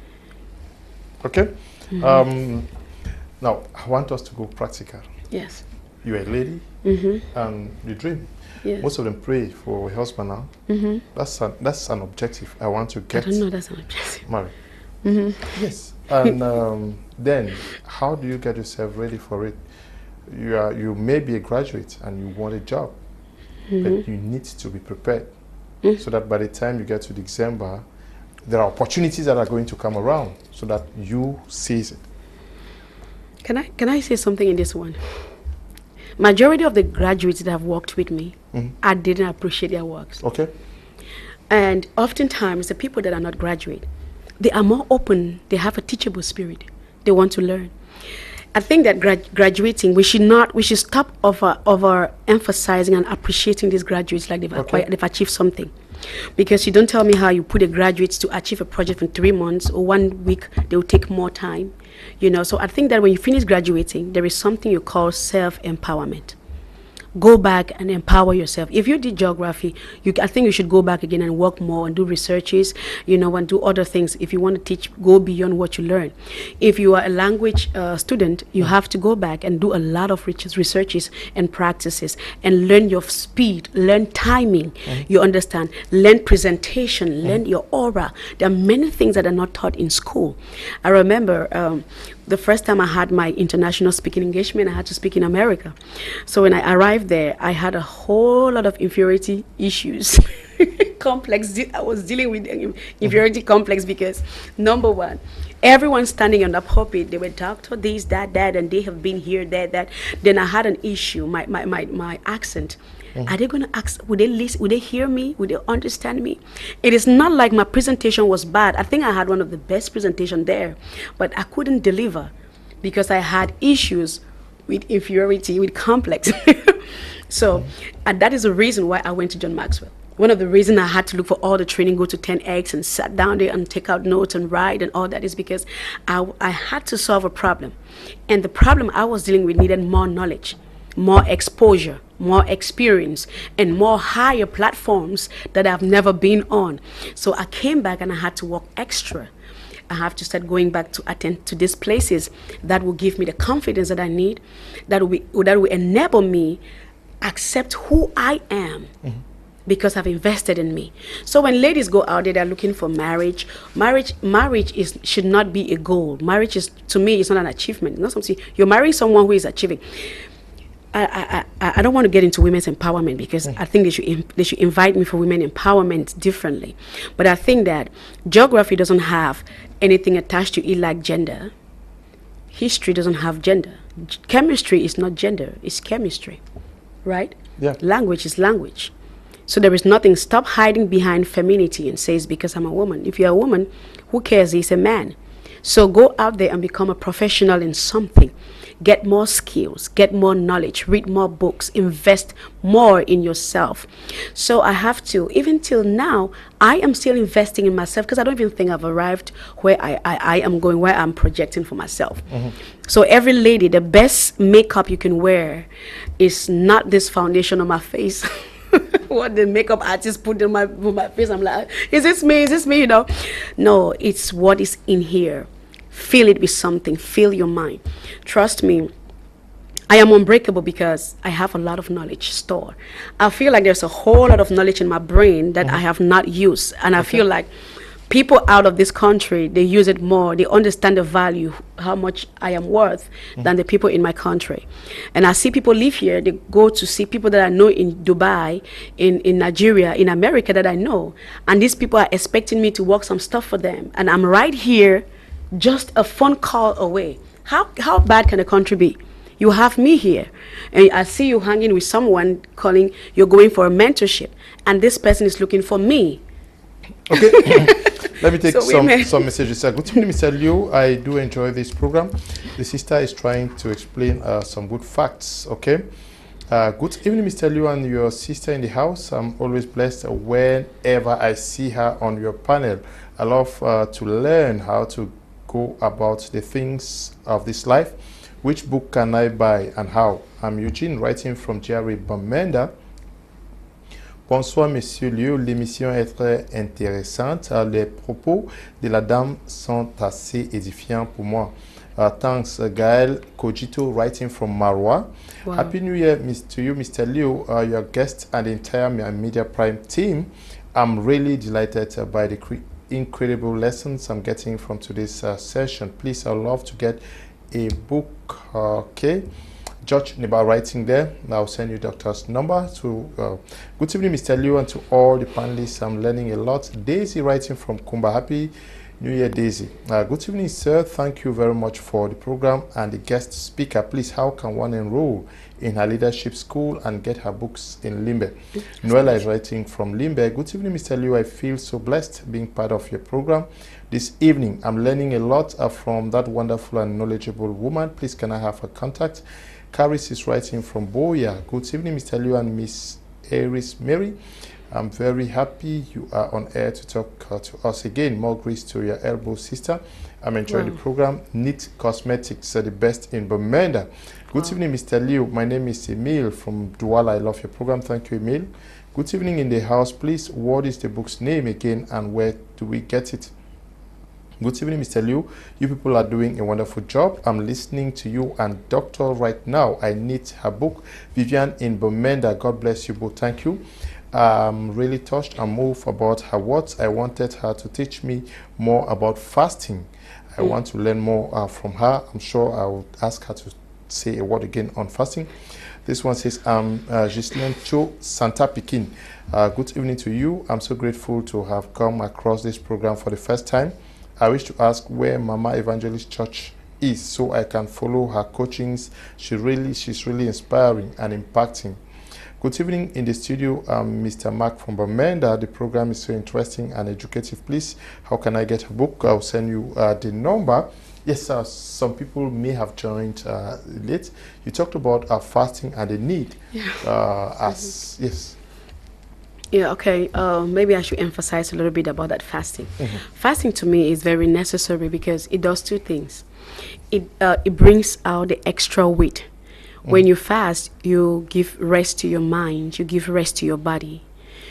Okay. Now, I want us to go practical. Yes. You're a lady, and you dream. Yes. Most of them pray for a husband now. That's an objective. I want to get. I don't know that's an objective. Married. Yes. And then, how do you get yourself ready for it? You may be a graduate and you want a job, but you need to be prepared so that by the time you get to December, there are opportunities that are going to come around so that you seize it. Can I say something in this one? Majority of the graduates that have worked with me, I didn't appreciate their works. Okay. And oftentimes, the people that are not graduate, they are more open. They have a teachable spirit. They want to learn. I think that graduating, we should stop over emphasizing and appreciating these graduates like they've achieved something. Because you don't tell me how you put a graduate to achieve a project in 3 months or 1 week, they will take more time. So I think that when you finish graduating, there is something you call self-empowerment. Go back and empower yourself. If you did geography, I think you should go back again and work more and do researches, and do other things. If you want to teach, go beyond what you learn. If you are a language student, you have to go back and do a lot of researches and practices and learn your speed, learn timing, you understand, learn presentation, learn your aura. There are many things that are not taught in school. I remember the first time I had my international speaking engagement, I had to speak in America. So when I arrived there, I had a whole lot of inferiority issues. Complex. I was dealing with inferiority complex because, number one, everyone standing on the pulpit, they were doctor, this, that, and they have been here, that. Then I had an issue, my accent. Are they going to ask, would they listen, would they hear me, would they understand me? It is not like my presentation was bad. I think I had one of the best presentations there, but I couldn't deliver because I had issues with inferiority, with complex. So, and that is the reason why I went to John Maxwell. One of the reasons I had to look for all the training, go to 10X and sat down there and take out notes and write and all that is because I had to solve a problem. And the problem I was dealing with needed more knowledge, more exposure, more experience, and more higher platforms that I've never been on. So I came back and I had to work extra. I have to start going back to attend to these places that will give me the confidence that I need, that will enable me accept who I am. Because I've invested in me. So when ladies go out there, they're looking for marriage. Marriage should not be a goal. Marriage is, to me, it's not an achievement. It's not something you're marrying someone who is achieving. I don't want to get into women's empowerment because I think they should invite me for women empowerment differently. But I think that geography doesn't have anything attached to it like gender. History doesn't have gender. Chemistry is not gender, it's chemistry, right? Yeah. Language is language. So there is nothing. Stop hiding behind femininity and says because I'm a woman. If you're a woman, who cares? He's a man. So go out there and become a professional in something. Get more skills, get more knowledge, read more books, invest more in yourself. So I have to, even till now, I am still investing in myself because I don't even think I've arrived where I am going, where I'm projecting for myself. So every lady, the best makeup you can wear is not this foundation on my face. What the makeup artist put on my face, I'm like, is this me, No, it's what is in here. Fill it with something. Fill your mind. Trust me, I am unbreakable because I have a lot of knowledge stored. I feel like there's a whole lot of knowledge in my brain that I have not used. And I feel like people out of this country, they use it more. They understand the value, how much I am worth, than the people in my country. And I see people live here. They go to see people that I know in Dubai, in Nigeria, in America that I know. And these people are expecting me to work some stuff for them. And I'm right here, just a phone call away. How bad can a country be? You have me here, and I see you hanging with someone calling, you're going for a mentorship, and this person is looking for me. Okay. Let me take some messages. Good evening, Mr. Liu. I do enjoy this program. The sister is trying to explain some good facts. Okay. Good evening, Mr. Liu, and your sister in the house. I'm always blessed whenever I see her on your panel. I love to learn how to go about the things of this life. Which book can I buy and how? I'm Eugene, writing from Jerry Bamenda. Bonsoir, Monsieur Liu. L'émission est très intéressante. Les propos de la dame sont assez édifiants pour moi. Thanks, Gael Cogito, writing from Marwa. Wow. Happy New Year to you, Mr. Liu, your guest, and the entire Media Prime team. I'm really delighted by the incredible lessons I'm getting from today's session. Please, I'd love to get a book. Okay, George Niba writing there. I'll send you doctor's number to good evening, Mr. Liu, and to all the panelists. I'm learning a lot. Daisy writing from Kumba. Happy New Year, Daisy. Good evening, sir. Thank you very much for the program and the guest speaker. Please, how can one enroll in her leadership school and get her books in Limbe? Noel is writing from Limbe. Good evening, Mr. Liu. I feel so blessed being part of your program this evening. I'm learning a lot from that wonderful and knowledgeable woman. Please, can I have her contact? Caris is writing from Boya. Good evening, Mr. Liu and Miss EriseMary. I'm very happy you are on air to talk to us again. More grace to your elbow, sister. I'm enjoying the program. Neat Cosmetics are the best in Bamenda. Good evening, Mr. Liu. My name is Emil from Douala. I love your program. Thank you, Emil. Good evening in the house. Please, what is the book's name again and where do we get it? Good evening, Mr. Liu. You people are doing a wonderful job. I'm listening to you and Doctor right now. I need her book. Vivian in Bamenda. God bless you both. Thank you. I'm really touched and moved about her words. I wanted her to teach me more about fasting. I want to learn more from her. I'm sure I will ask her to say a word again on fasting. This one says, I'm Ghislaine Cho Santa Pikin. Good evening to you. I'm so grateful to have come across this program for the first time. I wish to ask where Mama Evangelist Church is so I can follow her coachings. She's really inspiring and impacting. Good evening in the studio. I'm Mr. Mark from Bamenda. The program is so interesting and educative. Please, how can I get a book? I'll send you the number. Yes, some people may have joined late. You talked about fasting and the need. Yes. Yeah, okay. Maybe I should emphasize a little bit about that fasting. Fasting to me is very necessary because it does two things. It brings out the extra weight. When you fast, you give rest to your mind, you give rest to your body,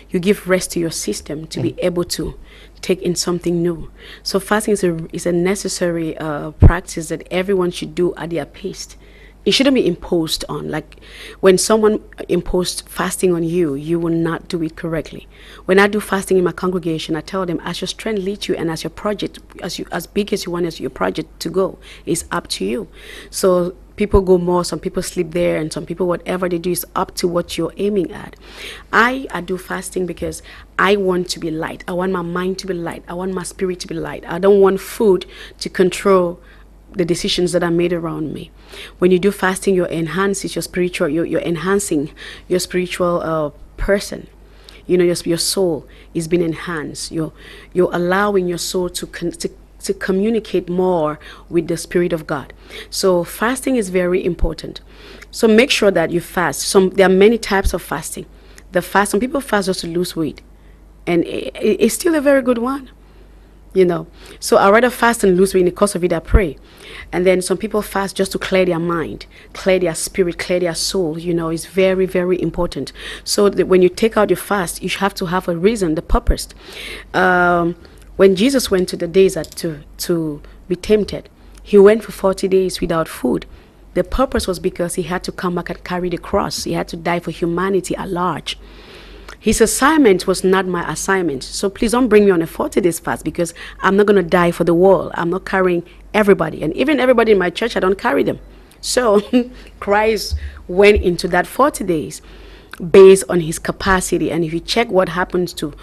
you give rest to your system to be able to take in something new. So fasting is a necessary practice that everyone should do at their pace. It shouldn't be imposed on. Like when someone imposed fasting on you, you will not do it correctly. When I do fasting in my congregation, I tell them, as your strength leads you and as your project, as big as you want as your project to go, is up to you. So people go more, some people sleep there, and some people, whatever they do is up to what you're aiming at. I do fasting because I want to be light. I want my mind to be light. I want my spirit to be light. I don't want food to control the decisions that are made around me. When you do fasting, you're enhancing your spiritual, you're enhancing your spiritual person. You know, your soul is being enhanced. You're allowing your soul to communicate more with the Spirit of God. So fasting is very important. So make sure that you fast. There are many types of fasting. Some people fast just to lose weight, and it's still a very good one. You know, so I rather fast and lose weight. In the course of it, I pray. And then some people fast just to clear their mind, clear their spirit, clear their soul. You know, it's very, very important. So that when you take out your fast, you have to have a reason, the purpose. When Jesus went to the desert to be tempted, he went for 40 days without food. The purpose was because he had to come back and carry the cross. He had to die for humanity at large. His assignment was not my assignment. So please don't bring me on a 40 days fast, because I'm not going to die for the world. I'm not carrying everybody. And even everybody in my church, I don't carry them. So Christ went into that 40 days based on his capacity. And if you check what happens to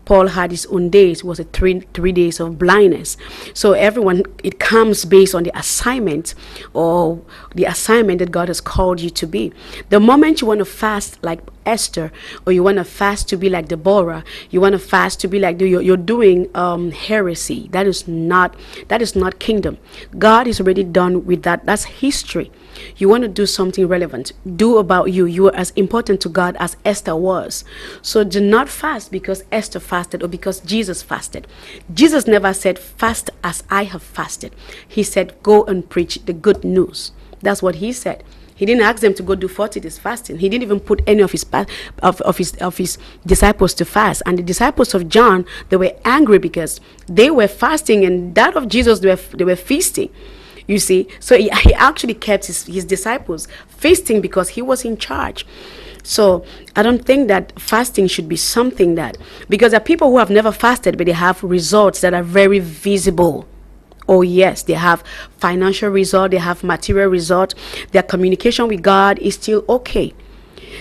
Paul had his own days. It was a three days of blindness. So everyone, it comes based on the assignment, or the assignment that God has called you to be. The moment you want to fast like Esther, or you want to fast to be like Deborah, you want to fast to be like you're doing heresy. That is not kingdom. God is already done with that. That's history. You want to do something relevant. Do about you. You are as important to God as Esther was. So do not fast because Esther fasted or because Jesus fasted. Jesus never said, fast as I have fasted. He said, go and preach the good news. That's what he said. He didn't ask them to go do 40 days fasting. He didn't even put any of his disciples to fast. And the disciples of John, they were angry because they were fasting, and that of Jesus, they were feasting. You see, so he actually kept his disciples feasting because he was in charge. So I don't think that fasting should be something that, because there are people who have never fasted, but they have results that are very visible. Oh yes, they have financial result, they have material result, their communication with God is still okay.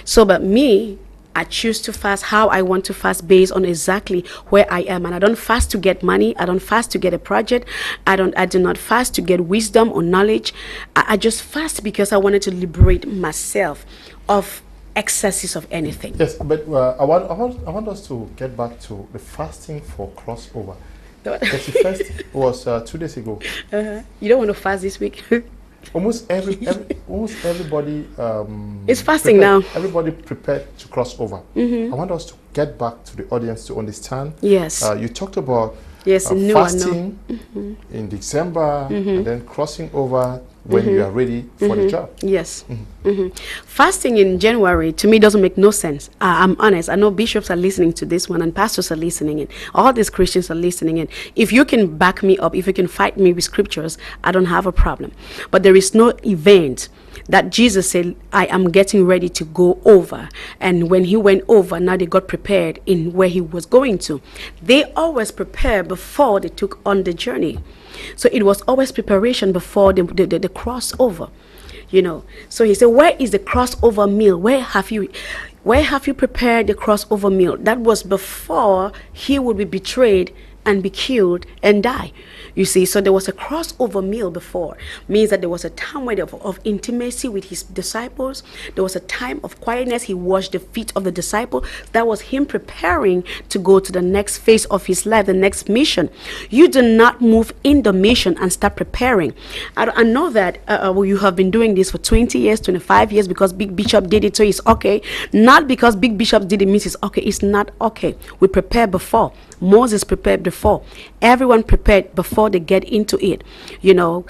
So, but me, I choose to fast how I want to fast based on exactly where I am. And I don't fast to get money. I don't fast to get a project. I do not fast to get wisdom or knowledge. I just fast because I wanted to liberate myself of excesses of anything. Yes, but I want us to get back to the fasting for crossover. The 31st was 2 days ago. You don't want to fast this week? Almost everybody it's fasting now. Everybody prepared to cross over. I want us to get back to the audience to understand. Yes. You talked about fasting in December and then crossing over when you are ready for the job. Yes. Fasting in January, to me, doesn't make no sense. I'm honest. I know bishops are listening to this one and pastors are listening in. All these Christians are listening in. If you can back me up, if you can fight me with scriptures, I don't have a problem. But there is no event that Jesus said, I am getting ready to go over. And when he went over, now they got prepared in where he was going to. They always prepare before they took on the journey. So it was always preparation before the crossover, you know. So he said, where is the crossover meal? Where have you prepared the crossover meal? That was before he would be betrayed and be killed and die. You see, so there was a crossover meal before. Means that there was a time where of intimacy with his disciples. There was a time of quietness. He washed the feet of the disciple. That was him preparing to go to the next phase of his life, the next mission. You do not move in the mission and start preparing. I know that you have been doing this for 20 years, 25 years because Big Bishop did it, so it's okay. Not because Big Bishop did it means it's okay. It's not okay. We prepare before. Moses prepared before. Everyone prepared before they get into it. You know,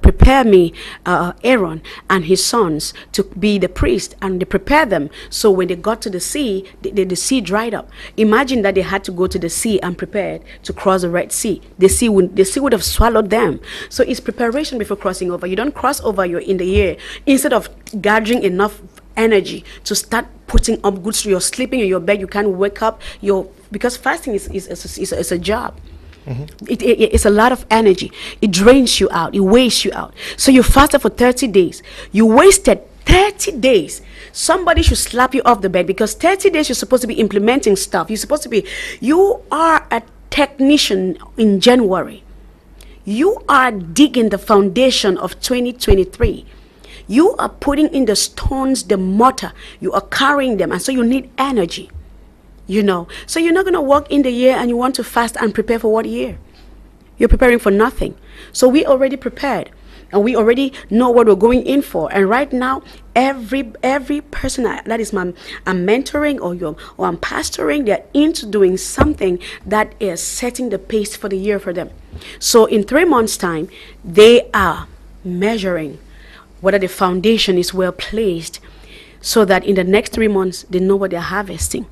prepare me, Aaron and his sons to be the priest, and they prepare them. So when they got to the sea, the sea dried up. Imagine that they had to go to the sea and prepared to cross the Red Sea. The sea would have swallowed them. So it's preparation before crossing over. You don't cross over, you're in the year. Instead of gathering enough energy to start putting up goods, you're sleeping in your bed, you can't wake up, because fasting is a job. It's a lot of energy. It drains you out, it wastes you out. So you fasted for 30 days, you wasted 30 days. Somebody should slap you off the bed, because 30 days you're supposed to be implementing stuff. You are a technician in January. You are digging the foundation of 2023. You are putting in the stones, the mortar. You are carrying them, and so you need energy, you know. So you're not going to walk in the year and you want to fast and prepare for what year? You're preparing for nothing. So we already prepared, and we already know what we're going in for. And right now, every person that is I'm mentoring or I'm pastoring, they're into doing something that is setting the pace for the year for them. So in 3 months' time, they are measuring whether the foundation is well placed, so that in the next 3 months they know what they're harvesting.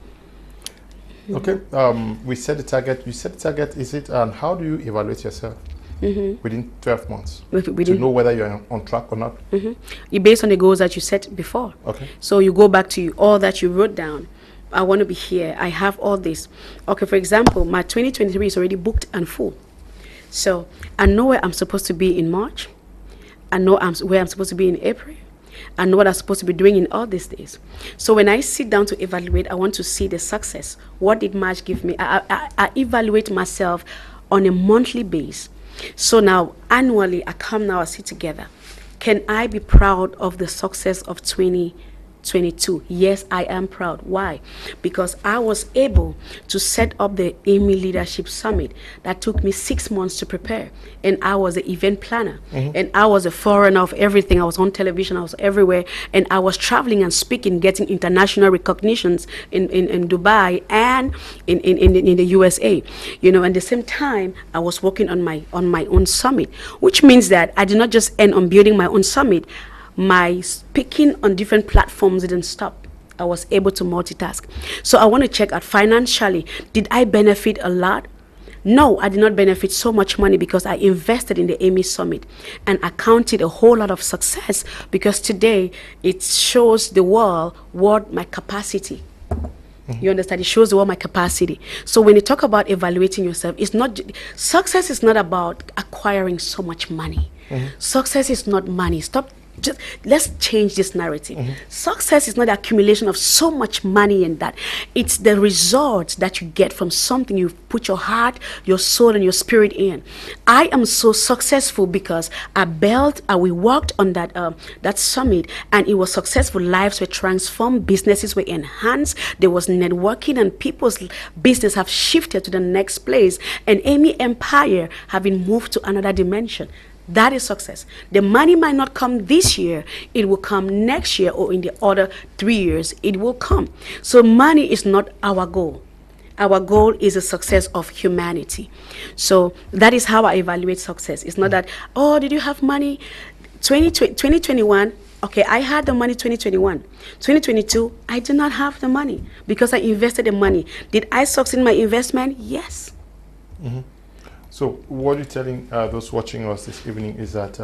Okay, we set the target. You set the target. Is it, and how do you evaluate yourself? within 12 months to know whether you're on track or not? You based on the goals that you set before. Okay. So you go back to all that you wrote down. I want to be here. I have all this. Okay, for example, my 2023 is already booked and full. So I know where I'm supposed to be in March. I know where I'm supposed to be in April. I know what I'm supposed to be doing in all these days. So when I sit down to evaluate, I want to see the success. What did March give me? I evaluate myself on a monthly basis. So now, annually, I come now, I sit together. Can I be proud of the success of 2022? Yes, I am proud. Why? Because I was able to set up the Amy Leadership Summit that took me 6 months to prepare. And I was the event planner. And I was a forerunner of everything. I was on television, I was everywhere. And I was traveling and speaking, getting international recognitions in Dubai and in the USA. You know, at the same time, I was working on my own summit, which means that I did not just end on building my own summit. My speaking on different platforms didn't stop. I was able to multitask. So I want to check out financially, did I benefit a lot? No, I did not benefit so much money because I invested in the Amy Summit and I counted a whole lot of success because today it shows the world what my capacity. You understand? It shows the world my capacity. So when you talk about evaluating yourself, it's not success is not about acquiring so much money. Success is not money. Let's change this narrative. Success is not the accumulation of so much money and that. It's the results that you get from something you put your heart, your soul, and your spirit in. I am so successful because we worked on that summit and it was successful. Lives were transformed, businesses were enhanced, there was networking, and people's business have shifted to the next place, and Amy Empire having moved to another dimension. That is success. The money might not come this year. It will come next year or in the other 3 years. It will come. So money is not our goal. Our goal is the success of humanity. So that is how I evaluate success. It's not that, oh, did you have money? 2021, okay, I had the money 2021. 2022, I did not have the money because I invested the money. Did I succeed in my investment? Yes. So what you're telling those watching us this evening is that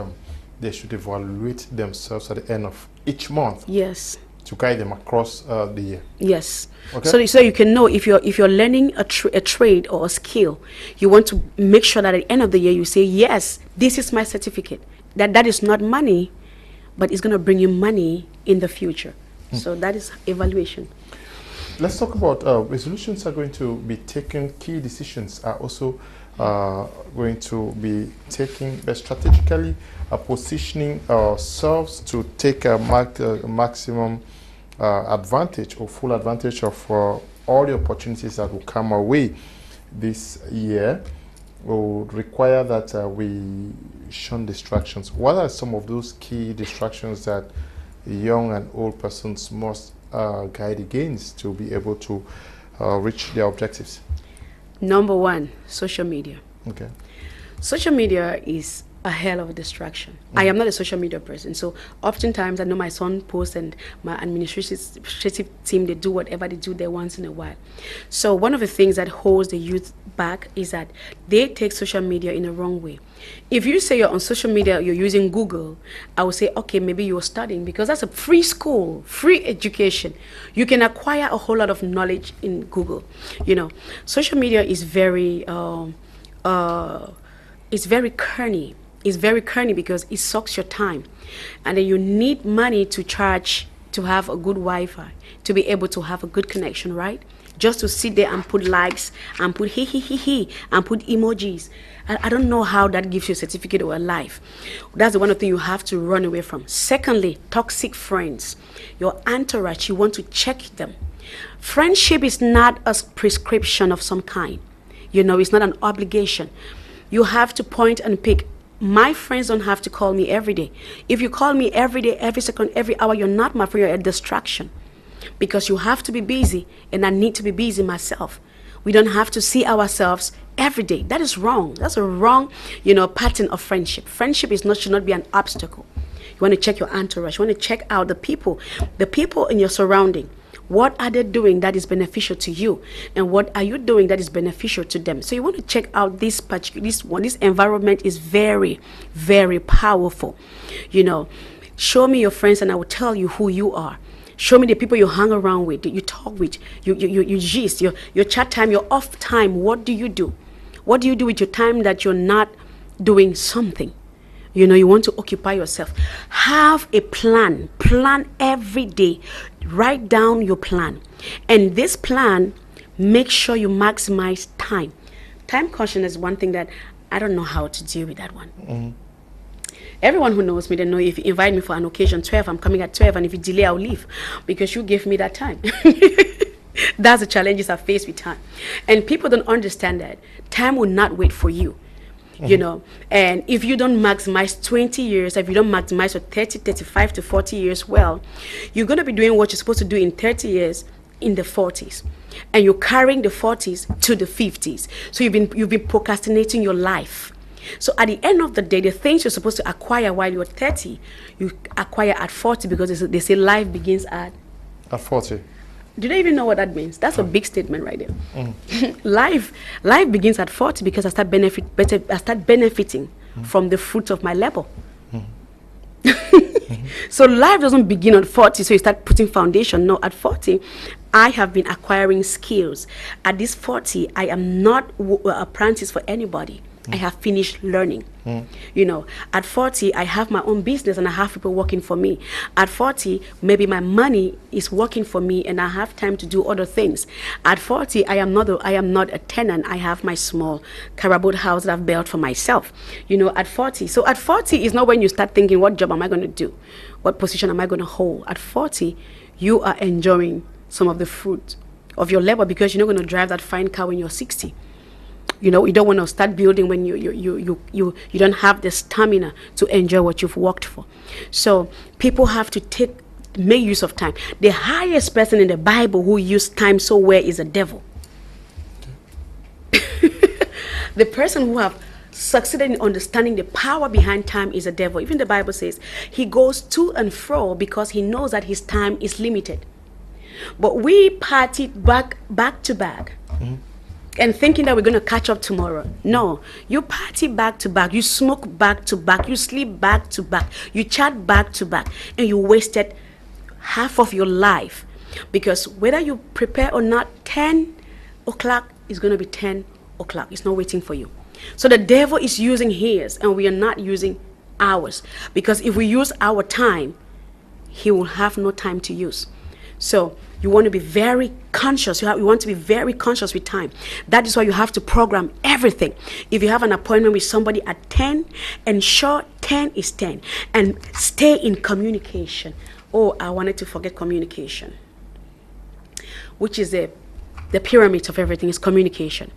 they should evaluate themselves at the end of each month. Yes. To guide them across the year. Yes. Okay. So you can know if you're learning a trade or a skill, you want to make sure that at the end of the year you say, yes, this is my certificate. That is not money, but it's going to bring you money in the future. So that is evaluation. Let's talk about resolutions are going to be taken. Key decisions are also going to be taking strategically positioning ourselves to take a maximum advantage or full advantage of all the opportunities that will come our way this year. Will require that we shun distractions. What are some of those key distractions that young and old persons must guide against to be able to reach their objectives? Number one, social media. Okay. Social media is a hell of a distraction. I am not a social media person, so oftentimes I know my son posts and my administrative team, they do whatever they do there once in a while. So one of the things that holds the youth back is that they take social media in the wrong way. If you say you're on social media, you're using Google, I would say, okay, maybe you're studying, because that's a free school, free education. You can acquire a whole lot of knowledge in Google. You know, social media is very corny. It's very corny because it sucks your time, and then you need money to charge to have a good Wi-Fi, to be able to have a good connection, right? Just to sit there and put likes and put he and put emojis. I don't know how that gives you a certificate or a life. That's the one thing you have to run away from. Secondly, toxic friends. Your entourage, you want to check them. Friendship is not a prescription of some kind. You know, it's not an obligation. You have to point and pick. My friends don't have to call me every day. If you call me every day, every second, every hour, you're not my friend, you're a distraction. Because you have to be busy, and I need to be busy myself. We don't have to see ourselves every day. That is wrong. That's a wrong, pattern of friendship. Friendship should not be an obstacle. You want to check your entourage. You want to check out the people in your surrounding. What are they doing that is beneficial to you? And what are you doing that is beneficial to them? So you want to check out this environment is very, very powerful. You know, show me your friends and I will tell you who you are. Show me the people you hang around with, you talk with, you gist, your chat time, your off time. What do you do? What do you do with your time that you're not doing something? You know, you want to occupy yourself. Have a plan. Plan every day. Write down your plan. And this plan, make sure you maximize time. Time caution is one thing that I don't know how to deal with that one. Mm-hmm. Everyone who knows me, they know if you invite me for an occasion 12, I'm coming at 12, and if you delay, I'll leave because you gave me that time. That's the challenges I face with time. And people don't understand that. Time will not wait for you, you know. And if you don't maximize 20 years, if you don't maximize your 30, 35 to 40 years well, you're going to be doing what you're supposed to do in 30 years in the 40s. And you're carrying the 40s to the 50s. So you've been procrastinating your life. So at the end of the day, the things you're supposed to acquire while you're 30, you acquire at 40 because they say life begins at 40. Do they even know what that means? That's a big statement right there. Life begins at 40 because I start benefiting from the fruits of my labor. So life doesn't begin at 40, so you start putting foundation. No, at 40, I have been acquiring skills. At this 40, I am not apprentice for anybody. I have finished learning. You know, at 40, I have my own business and I have people working for me. At 40, maybe my money is working for me and I have time to do other things. At 40, I am not a tenant. I have my small carabout house that I've built for myself. You know, at 40. So at 40 is not when you start thinking, what job am I going to do? What position am I going to hold? At 40, you are enjoying some of the fruit of your labor because you're not going to drive that fine car when you're 60. You know, you don't want to start building when you don't have the stamina to enjoy what you've worked for. So people have to make use of time. The highest person in the Bible who used time so well is a devil. The person who have succeeded in understanding the power behind time is a devil. Even the Bible says he goes to and fro because he knows that his time is limited. But we party back to back. And thinking that we're going to catch up tomorrow. No, you party back to back, you smoke back to back, you sleep back to back, you chat back to back, and you wasted half of your life. Because whether you prepare or not, 10 o'clock is going to be 10 o'clock. It's not waiting for you. So the devil is using his, and we are not using ours. Because if we use our time, he will have no time to use. So you want to be very conscious. You want to be very conscious with time. That is why you have to program everything. If you have an appointment with somebody at 10, ensure 10 is 10. And stay in communication. Oh, I wanted to forget communication. Which is the pyramid of everything is communication.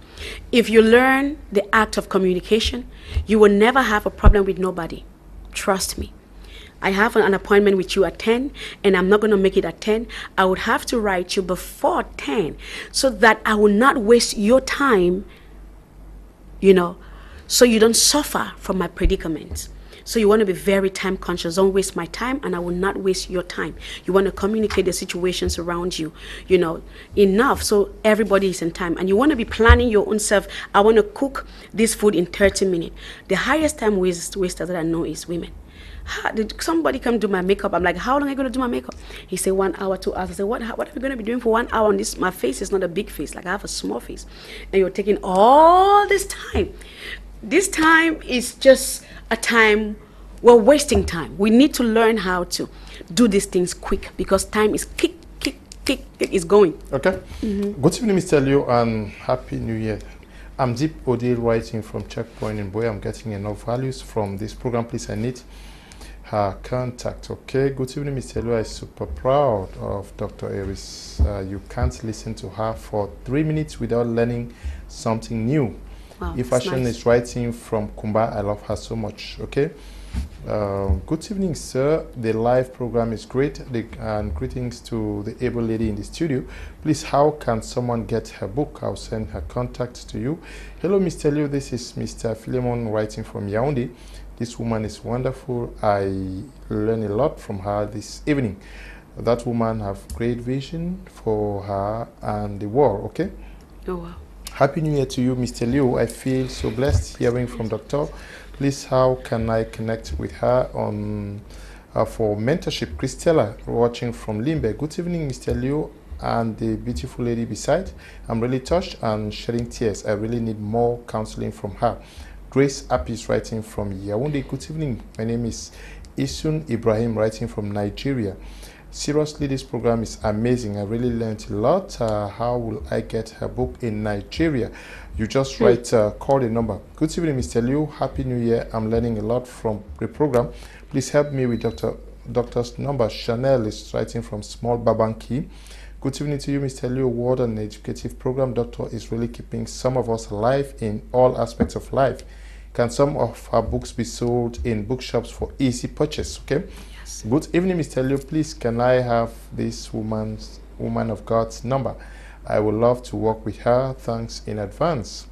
If you learn the act of communication, you will never have a problem with nobody. Trust me. I have an appointment with you at 10 and I'm not going to make it at 10. I would have to write you before 10 so that I will not waste your time, you know, so you don't suffer from my predicament. So you want to be very time conscious. Don't waste my time and I will not waste your time. You want to communicate the situations around you, you know, enough so everybody is in time. And you want to be planning your own self. I want to cook this food in 30 minutes. The highest time wasters that I know is women. Did somebody come do my makeup? I'm like, how long are you going to do my makeup? He said 1 hour, 2 hours. I said, what are we going to be doing for 1 hour on this? My face is not a big face. Like I have a small face. And you're taking all this time. This time is just a time, we're wasting time. We need to learn how to do these things quick because time is kick, is going. Okay. Good evening, Mr. Liu, and Happy New Year. I'm Deep Odile writing from Checkpoint in Boy. I'm getting enough values from this program. Please, I need her contact. Okay, good evening, Mr. Liu. I'm super proud of Dr. Eris. You can't listen to her for 3 minutes without learning something new. Wow, Fashion is writing from Kumba. I love her so much. Okay. Good evening, sir. The live program is great. And greetings to the able lady in the studio. Please, how can someone get her book? I'll send her contact to you. Hello, Mr. Liu. This is Mr. Philemon writing from Yaoundé. This woman is wonderful. I learned a lot from her this evening. That woman have great vision for her and the world, okay? Oh, wow. Happy New Year to you, Mr. Liu. I feel so blessed hearing from Doctor. Please, how can I connect with her on for mentorship? Christella, watching from Limbe. Good evening, Mr. Liu and the beautiful lady beside. I'm really touched and shedding tears. I really need more counseling from her. Grace Apis, writing from Yaoundé. Good evening. My name is Isun Ibrahim, writing from Nigeria. Seriously, this program is amazing. I really learned a lot. How will I get her book in Nigeria? You just write, call the number. Good evening, Mr. Liu. Happy New Year. I'm learning a lot from the program. Please help me with Doctor's number. Chanel is writing from Small Babanki. Good evening to you, Mr. Liu. What an educative program. Doctor is really keeping some of us alive in all aspects of life. Can some of her books be sold in bookshops for easy purchase? Okay. Yes. Good evening, Mr. Liu. Please, can I have this woman of God's number? I would love to work with her. Thanks in advance.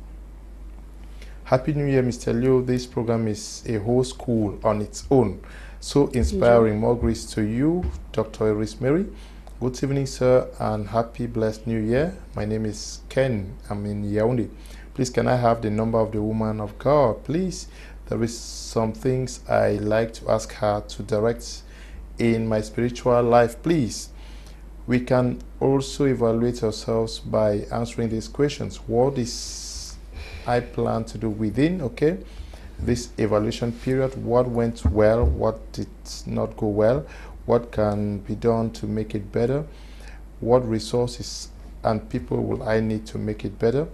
Happy New Year, Mr. Liu. This program is a whole school on its own. So inspiring. More grace to you, Dr. EriseMary. Good evening, sir, and happy blessed New Year. My name is Ken. I'm in Yaoundé. Please, can I have the number of the woman of God, please? There is some things I like to ask her to direct in my spiritual life, please. We can also evaluate ourselves by answering these questions. What is I plan to do within, okay, this evaluation period? What went well? What did not go well? What can be done to make it better? What resources and people will I need to make it better?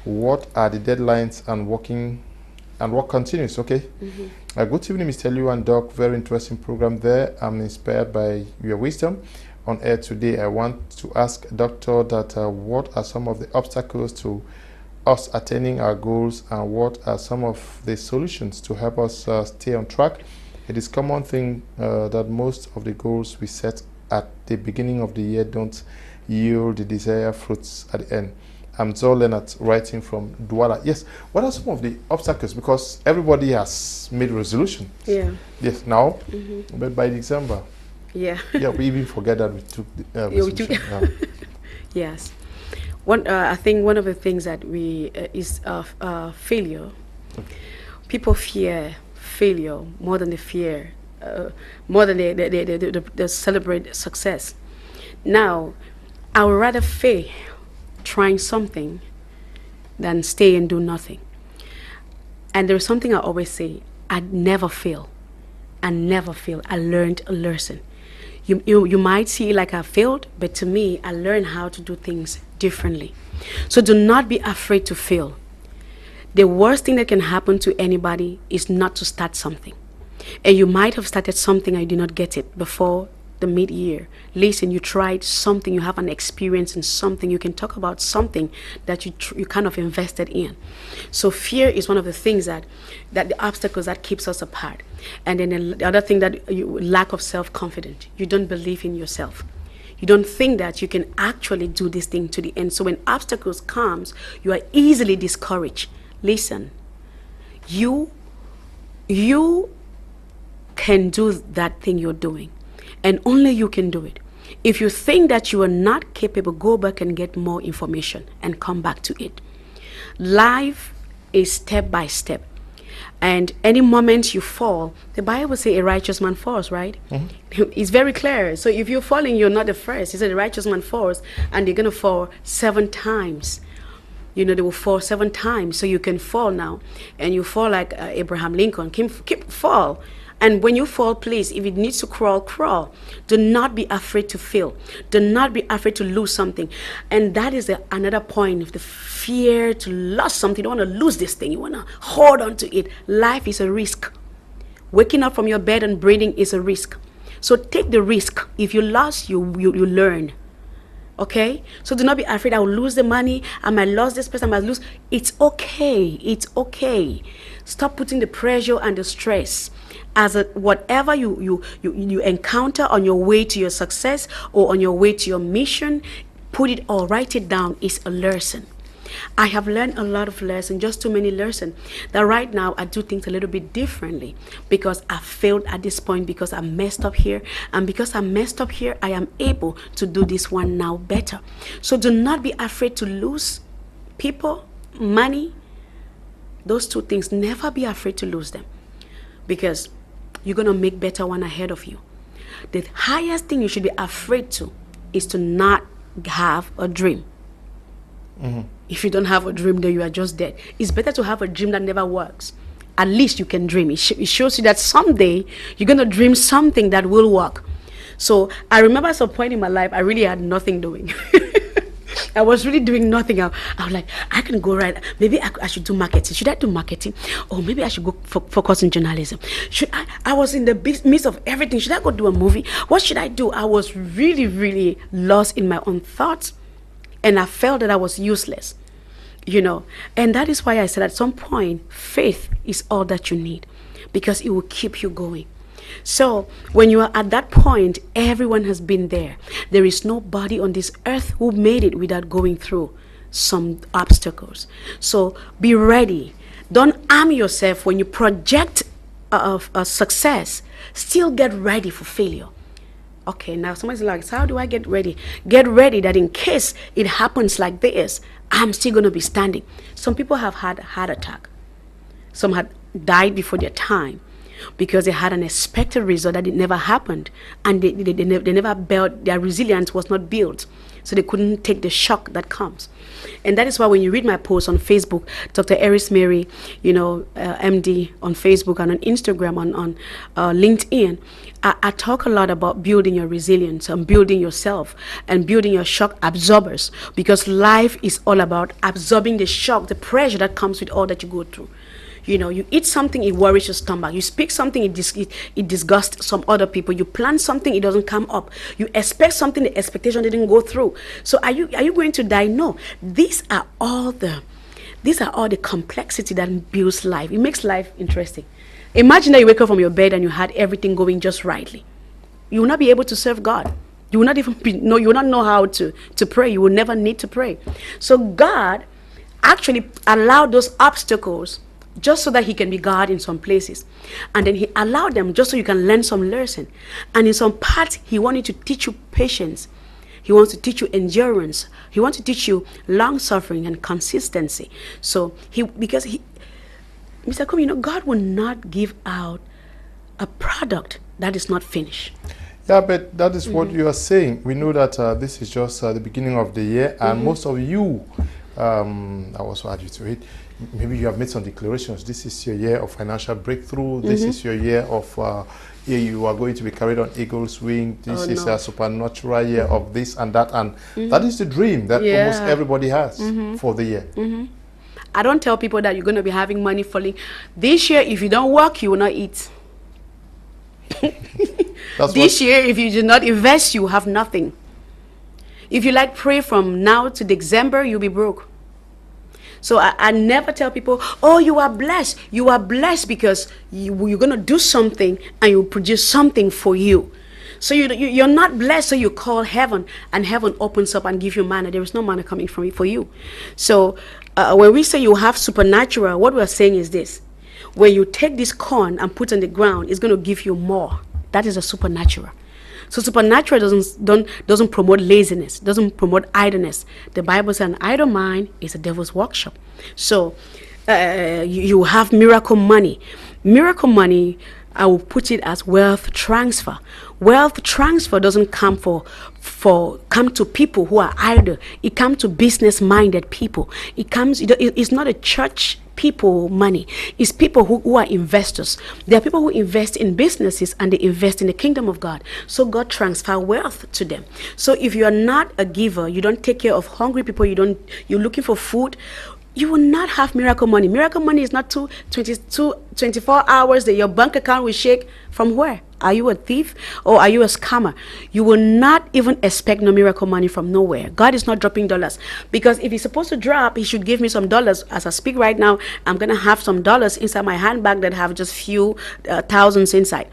What are the deadlines and what continues? Okay. Good evening, Mr. Liu and Doc. Very interesting program there. I'm inspired by your wisdom on air today. I want to ask Doctor that what are some of the obstacles to us attaining our goals, and what are some of the solutions to help us stay on track? It is a common thing that most of the goals we set at the beginning of the year don't yield the desired fruits at the end. I'm Noel Leonard, writing from Douala. Yes, what are some of the obstacles? Because everybody has made resolutions. Yeah. Yes, now, but by December. Yeah. Yeah, we even forget that we took the resolution. Yes. I think one of the things that is failure. Okay. People fear failure more than they fear, more than they celebrate success. Now, I would rather fail trying something than stay and do nothing. And there's something I always say: I never fail. I never fail. I learned a lesson. You might see like I failed, but to me, I learned how to do things differently. So do not be afraid to fail. The worst thing that can happen to anybody is not to start something. And you might have started something and you did not get it before the mid-year. Listen, you tried something, you have an experience in something, you can talk about something that you kind of invested in. So fear is one of the things that the obstacles that keeps us apart. And then the other thing, that lack of self-confidence. You don't believe in yourself. You don't think that you can actually do this thing to the end. So when obstacles comes, you are easily discouraged. Listen, you can do that thing you're doing, and only you can do it. If you think that you are not capable, go back and get more information and come back to it. Life is step by step. And any moment you fall, the Bible says a righteous man falls, right? It's very clear. So if you're falling, you're not the first. He said a righteous man falls, and they're going to fall 7 times. They will fall 7 times. So you can fall now, and you fall like Abraham Lincoln. Keep fall. And when you fall, please, if it needs to crawl, crawl. Do not be afraid to fail. Do not be afraid to lose something. And that is another point of the fear to lose something. You don't want to lose this thing. You want to hold on to it. Life is a risk. Waking up from your bed and breathing is a risk. So take the risk. If you lost, you learn. Okay? So do not be afraid. I will lose the money. I might lose this person. I might lose. It's okay. It's okay. Stop putting the pressure and the stress. Whatever you encounter on your way to your success or on your way to your mission, put it or write it down. It's a lesson. I have learned a lot of lessons, just too many lessons, that right now I do things a little bit differently because I failed at this point, because I messed up here. And because I messed up here, I am able to do this one now better. So do not be afraid to lose people, money, those two things. Never be afraid to lose them, because you're going to make better one ahead of you. The highest thing you should be afraid to is to not have a dream. If you don't have a dream, then you are just dead. It's better to have a dream that never works. At least you can dream. It shows you that someday you're going to dream something that will work. So I remember at some point in my life, I really had nothing doing. I was really doing nothing. I was like, I can go right. Maybe I should do marketing. Should I do marketing? Or maybe I should go focus on journalism. I was in the midst of everything. Should I go do a movie? What should I do? I was really, really lost in my own thoughts. And I felt that I was useless, And that is why I said at some point, faith is all that you need, because it will keep you going. So when you are at that point, everyone has been there. There is nobody on this earth who made it without going through some obstacles. So be ready. Don't arm yourself when you project a success. Still get ready for failure. Okay, now somebody's like, so how do I get ready? Get ready that in case it happens like this, I'm still going to be standing. Some people have had a heart attack. Some had died before their time because they had an expected result that it never happened. And they never built, their resilience was not built. So they couldn't take the shock that comes. And that is why when you read my post on Facebook, Dr. EriseMary, MD on Facebook and on Instagram, on LinkedIn, I talk a lot about building your resilience and building yourself and building your shock absorbers, because life is all about absorbing the shock, the pressure that comes with all that you go through. You eat something, it worries your stomach. You speak something, it disgusts some other people. You plan something, it doesn't come up. You expect something, the expectation didn't go through. So are you going to die? No. These are all the complexity that builds life. It makes life interesting. Imagine that you wake up from your bed and you had everything going just rightly. You will not be able to serve God. You will not even you will not know how to pray. You will never need to pray. So God actually allowed those obstacles just so that he can be God in some places. And then he allowed them just so you can learn some lesson. And in some parts, he wanted to teach you patience. He wants to teach you endurance. He wants to teach you long-suffering and consistency. So Mr. Kum, God will not give out a product that is not finished. Yeah, but that is what you are saying. We know that this is just the beginning of the year, and most of you, I also add you to it, maybe you have made some declarations. This is your year of financial breakthrough. This is your year of you are going to be carried on eagle's wing. This is a supernatural year of this and that. And that is the dream that almost everybody has for the year. I don't tell people that you're going to be having money falling. This year, if you don't work, you will not eat. This year, if you do not invest, you have nothing. If you pray from now to December, you'll be broke. So I never tell people, oh, you are blessed. You are blessed because you're going to do something and you produce something for you. So you're not blessed, so you call heaven, and heaven opens up and gives you manna. There is no manna coming from it for you. So when we say you have supernatural, what we're saying is this. When you take this corn and put it on the ground, it's going to give you more. That is a supernatural. So supernatural doesn't promote laziness, doesn't promote idleness. The Bible says an idle mind is a devil's workshop. So you have miracle money. Miracle money, I will put it as wealth transfer. Wealth transfer doesn't come come to people who are idle. It comes to business-minded people. It's not a church people money. It's people who are investors. There are people who invest in businesses and they invest in the kingdom of God. So God transfer wealth to them. So if you are not a giver, you don't take care of hungry people, you're looking for food, you will not have miracle money. Miracle money is not 24 hours that your bank account will shake. From where? Are you a thief or are you a scammer? You will not even expect no miracle money from nowhere. God is not dropping dollars, because if he's supposed to drop, he should give me some dollars. As I speak right now, I'm going to have some dollars inside my handbag that have just few thousands inside.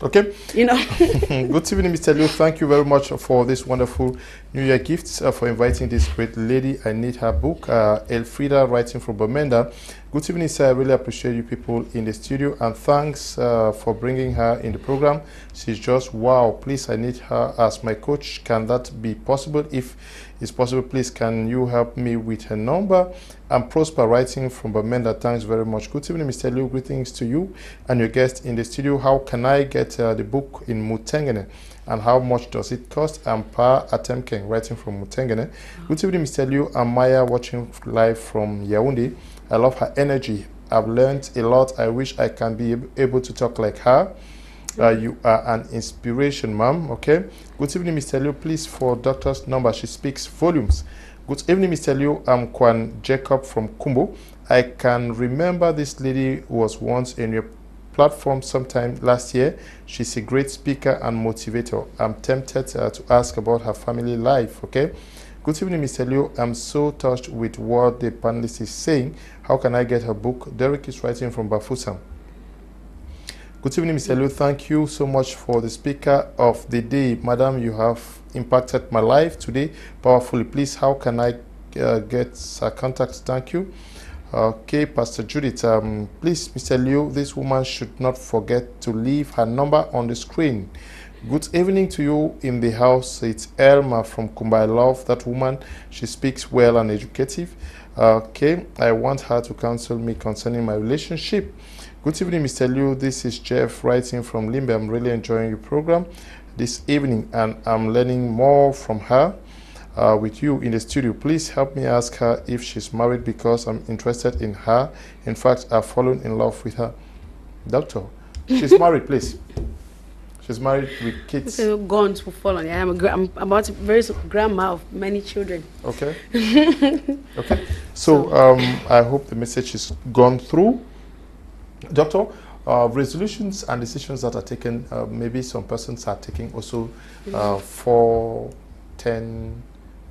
Okay. You know. Good evening, Mr. Liu. Thank you very much for this wonderful New Year gifts, for inviting this great lady. I need her book, Elfrida, writing from Bamenda. Good evening, sir. I really appreciate you people in the studio, and thanks for bringing her in the program. She's just wow. Please, I need her as my coach. Can that be possible? If it's possible, please, can you help me with her number? I'm Prosper, writing from Bamenda. Thanks very much. Good evening, Mr. Liu. Greetings to you and your guest in the studio. How can I get the book in Mutengene? And how much does it cost? I'm Pa Atemken, writing from Mutengene. Good evening, Mr. Liu. I'm Maya, watching live from Yaoundé. I love her energy. I've learned a lot. I wish I can be able to talk like her. You are an inspiration, ma'am. Okay. Good evening, Mr. Liu. Please, for doctor's number. She speaks volumes. Good evening, Mr. Liu. I'm Kwan Jacob from Kumbo. I can remember this lady was once in your platform sometime last year. She's a great speaker and motivator. I'm tempted to ask about her family life. Okay. Good evening, Mr. Liu. I'm so touched with what the panelist is saying. How can I get her book? Derek is writing from Bafusam. Good evening, Mr. Liu. Thank you so much for the speaker of the day. Madam, you have impacted my life today powerfully. Please, how can I get her contacts? Thank you. Okay, Pastor Judith, please, Mr. Liu, this woman should not forget to leave her number on the screen. Good evening to you in the house. It's Elma from Kumba. I love that woman. She speaks well and educative. Okay, I want her to counsel me concerning my relationship. Good evening, Mr. Liu. This is Jeff writing from Limbe. I'm really enjoying your program this evening, and I'm learning more from her with you in the studio. Please help me ask her if she's married, because I'm interested in her. In fact, I've fallen in love with her. Doctor, she's married, please. She's married with kids. So gone to fall on. I'm about to very grandma of many children. Okay. Okay. So I hope the message is gone through. Doctor, resolutions and decisions that are taken, maybe some persons are taking also 4, 10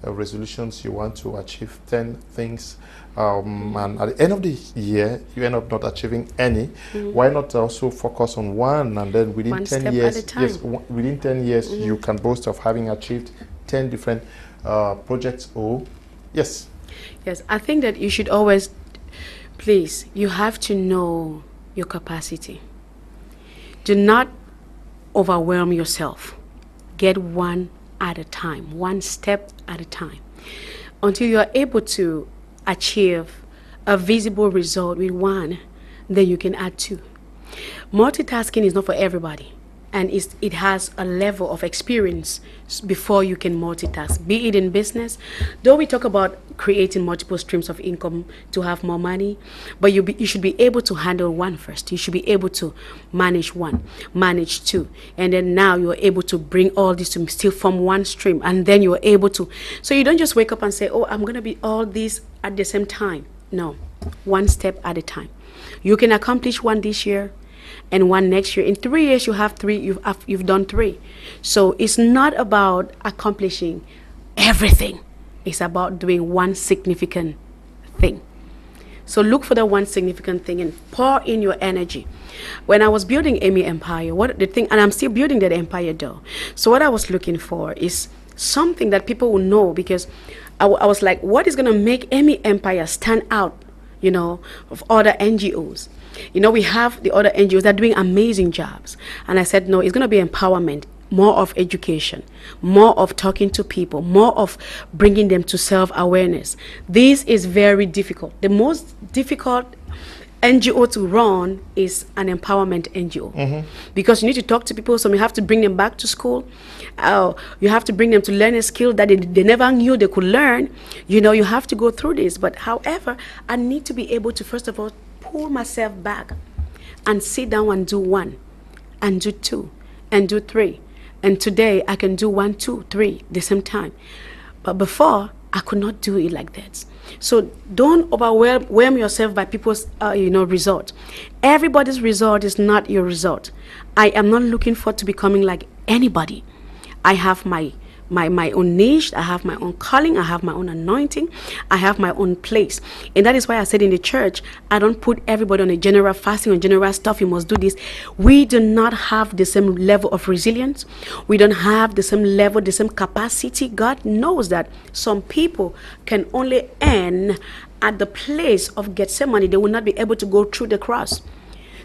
resolutions you want to achieve, 10 things, and at the end of the year you end up not achieving any. Why not also focus on one, and then within one 10 years, yes, within 10 years you can boast of having achieved 10 different projects? Or yes, I think that you should always, please, you have to know your capacity. Do not overwhelm yourself. Get one at a time, one step at a time, until you are able to achieve a visible result with one. Then you can add 2. Multitasking is not for everybody, and it has a level of experience before you can multitask, be it in business. Though we talk about creating multiple streams of income to have more money, but you should be able to handle one first. You should be able to manage one, manage 2, and then now you're able to bring all this to still form one stream, and then you're able to, so you don't just wake up and say, oh, I'm going to be all these at the same time. No, one step at a time. You can accomplish one this year and one next year. In 3 years you have 3. You've done 3. So it's not about accomplishing everything. It's about doing one significant thing. So look for the one significant thing and pour in your energy. When I was building Amy Empire, and I'm still building that empire though. So what I was looking for is something that people will know, because I was like, what is going to make Amy Empire stand out, of other NGOs? We have the other NGOs that are doing amazing jobs. And I said, no, it's going to be empowerment, more of education, more of talking to people, more of bringing them to self-awareness. This is very difficult. The most difficult NGO to run is an empowerment NGO, because you need to talk to people. So you have to bring them back to school. You have to bring them to learn a skill that they never knew they could learn. You have to go through this. But however, I need to be able to, first of all, pull myself back and sit down and do 1 and do 2 and do 3. And today I can do 1, 2, 3 the same time. But before, I could not do it like that. So don't overwhelm yourself by people's result. Everybody's result is not your result. I am not looking forward to becoming like anybody. I have my my own niche, I have my own calling, I have my own anointing, I have my own place. And that is why I said in the church, I don't put everybody on a general fasting, on general stuff, you must do this. We do not have the same level of resilience. We don't have the same level, the same capacity. God knows that some people can only end at the place of Gethsemane. They will not be able to go through the cross.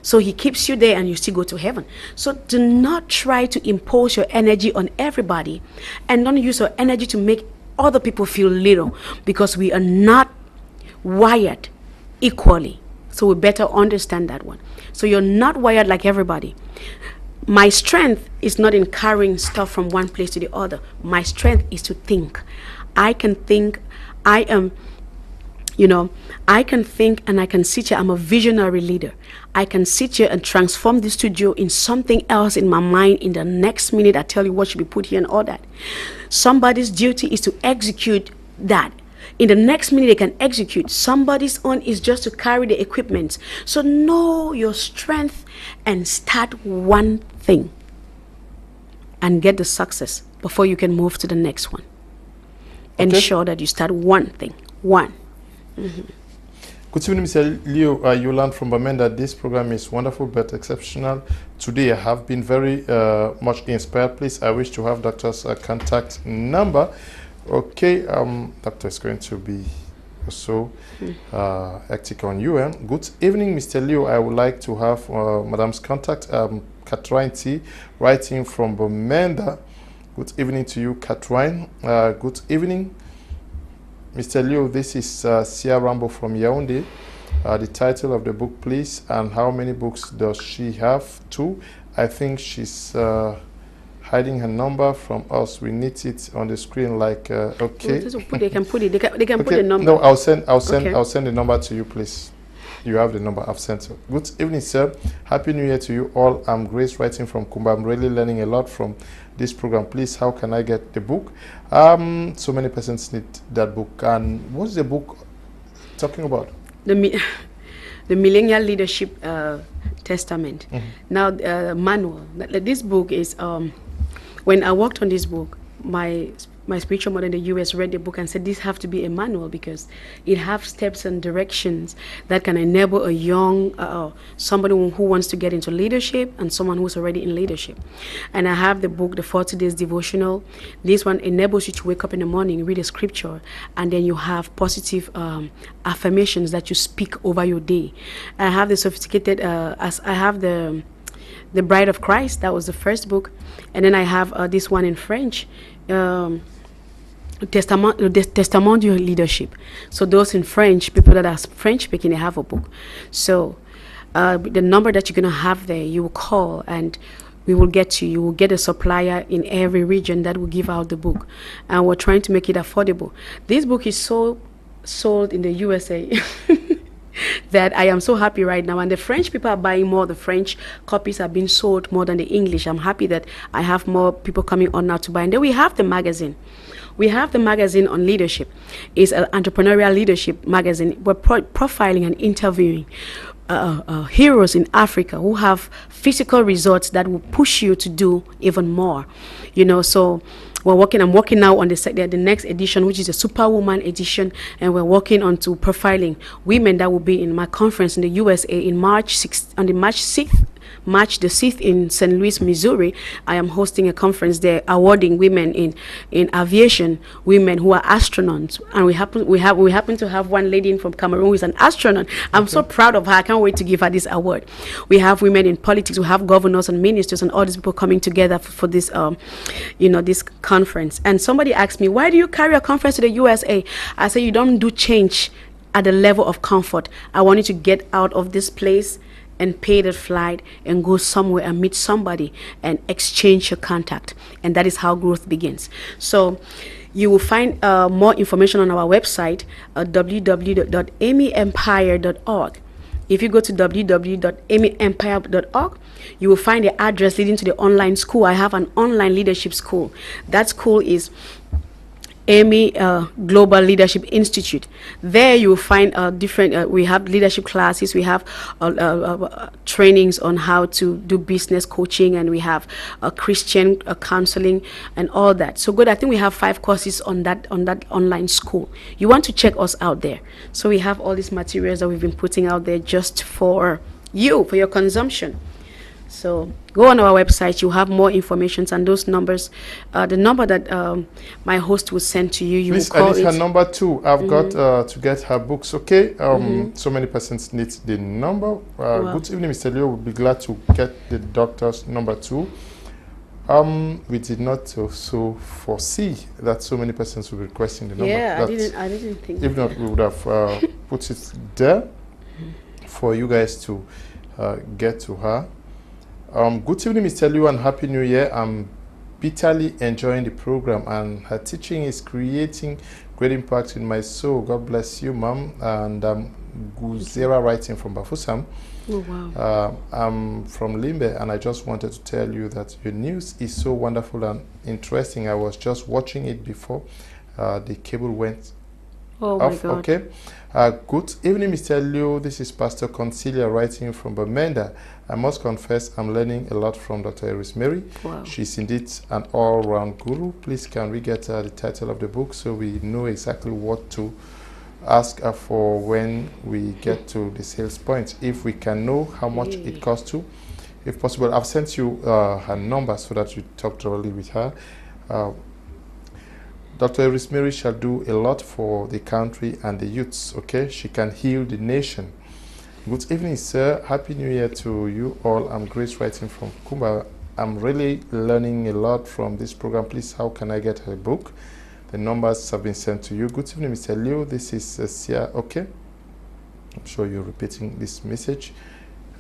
So he keeps you there and you still go to heaven. So do not try to impose your energy on everybody, and don't use your energy to make other people feel little, because we are not wired equally. So we better understand that one. So you're not wired like everybody. My strength is not in carrying stuff from one place to the other. My strength is to think. I can think. I can think and I can sit here. I'm a visionary leader. I can sit here and transform the studio in something else in my mind. In the next minute, I tell you what should be put here and all that. Somebody's duty is to execute that. In the next minute, they can execute. Somebody's own is just to carry the equipment. So know your strength and start one thing and get the success before you can move to the next one. Okay. Ensure that you start one thing. One. Mm-hmm. Good evening, Mr. Leo. You learned from Bamenda. This program is wonderful but exceptional. Today I have been very much inspired. Please, I wish to have doctor's contact number. Okay, doctor is going to be also hectic on you. Good evening, Mr. Leo. I would like to have Madam's contact. Catherine T, writing from Bamenda. Good evening to you, Catherine. Good evening, Mr. Leo. This is Sia Rambo from Yaoundé. The title of the book, please, and how many books does she have? 2. I think she's hiding her number from us. We need it on the screen, like okay. They can put it. They can put the number. No, I'll send the number to you, please. You have the number I've sent you. Good evening, sir. Happy New Year to you all. I'm Grace, writing from Kumba. I'm really learning a lot from this program. Please, how can I get the book? So many persons need that book. And what's the book talking about? The Millennial Leadership Testament. Mm-hmm. Now, manual. This book is, when I worked on this book, my spiritual mother in the US read the book and said this have to be a manual, because it have steps and directions that can enable a young somebody who wants to get into leadership and someone who's already in leadership. And I have the book, the 40 Days Devotional. This one enables you to wake up in the morning, read a scripture, and then you have positive affirmations that you speak over your day. I have the sophisticated as I have the Bride of Christ. That was the first book. And then I have this one in French, Testament de Leadership. So those in French, people that are French speaking, they have a book. So the number that you're going to have there, you will call and we will get you. You will get a supplier in every region that will give out the book. And we're trying to make it affordable. This book is so sold in the USA that I am so happy right now. And the French people are buying more. The French copies are being sold more than the English. I'm happy that I have more people coming on now to buy. And then we have the magazine. We have the magazine on leadership. It's an entrepreneurial leadership magazine. We're profiling and interviewing heroes in Africa who have physical results that will push you to do even more. So I'm working now on the next edition, which is a Superwoman edition, and we're working on to profiling women that will be in my conference in the USA in March the 6th in St. Louis, Missouri. I am hosting a conference there, awarding women in aviation, women who are astronauts, and we happen to have one lady from Cameroon who is an astronaut. I'm so proud of her. I can't wait to give her this award. We have women in politics. We have governors and ministers and all these people coming together for this, this conference. And somebody asked me, why do you carry a conference to the USA? I said, you don't do change at the level of comfort. I want you to get out of this place and pay the flight and go somewhere and meet somebody and exchange your contact. And that is how growth begins. So you will find more information on our website at www.amyempire.org. If you go to www.amyempire.org, you will find the address leading to the online school. I have an online leadership school. That school is Amy Global Leadership Institute. There you will find different, we have leadership classes, we have trainings on how to do business coaching, and we have Christian counseling and all that. So good, I think we have 5 courses on that online school. You want to check us out there. So we have all these materials that we've been putting out there just for you, for your consumption. So go on our website, you have more information, and those numbers, the number that my host will send to you, you please will call edit it. her number too. I've got to get her books, okay? So many persons need the number. Wow. Good evening, Mr. Leo. We'll be glad to get the doctor's number too. We did not so foresee that so many persons will be requesting the number. Yeah, I didn't think. If not, we would have put it there for you guys to get to her. Good evening, Mr. Liu, and Happy New Year. I'm bitterly enjoying the program, and her teaching is creating great impact in my soul. God bless you, Mom. And Guzera writing from Bafusam. Oh, wow. I'm from Limbe, and I just wanted to tell you that your news is so wonderful and interesting. I was just watching it before the cable went off. My God. Okay. Good evening, Mr. Liu. This is Pastor Concilia writing from Bamenda. I must confess I'm learning a lot from Dr. EriseMary. Wow. She's indeed an all-round guru. Please, can we get the title of the book so we know exactly what to ask her for when we get to the sales point? If we can know how much it costs to, if possible. I've sent you her number so that you talk directly with her. Dr. EriseMary shall do a lot for the country and the youths, okay? She can heal the nation. Good evening, sir. Happy New Year to you all. I'm Grace writing from Kumba. I'm really learning a lot from this program. Please, how can I get her book? The numbers have been sent to you. Good evening, Mr. Liu. This is Sia. Okay. I'm sure you're repeating this message.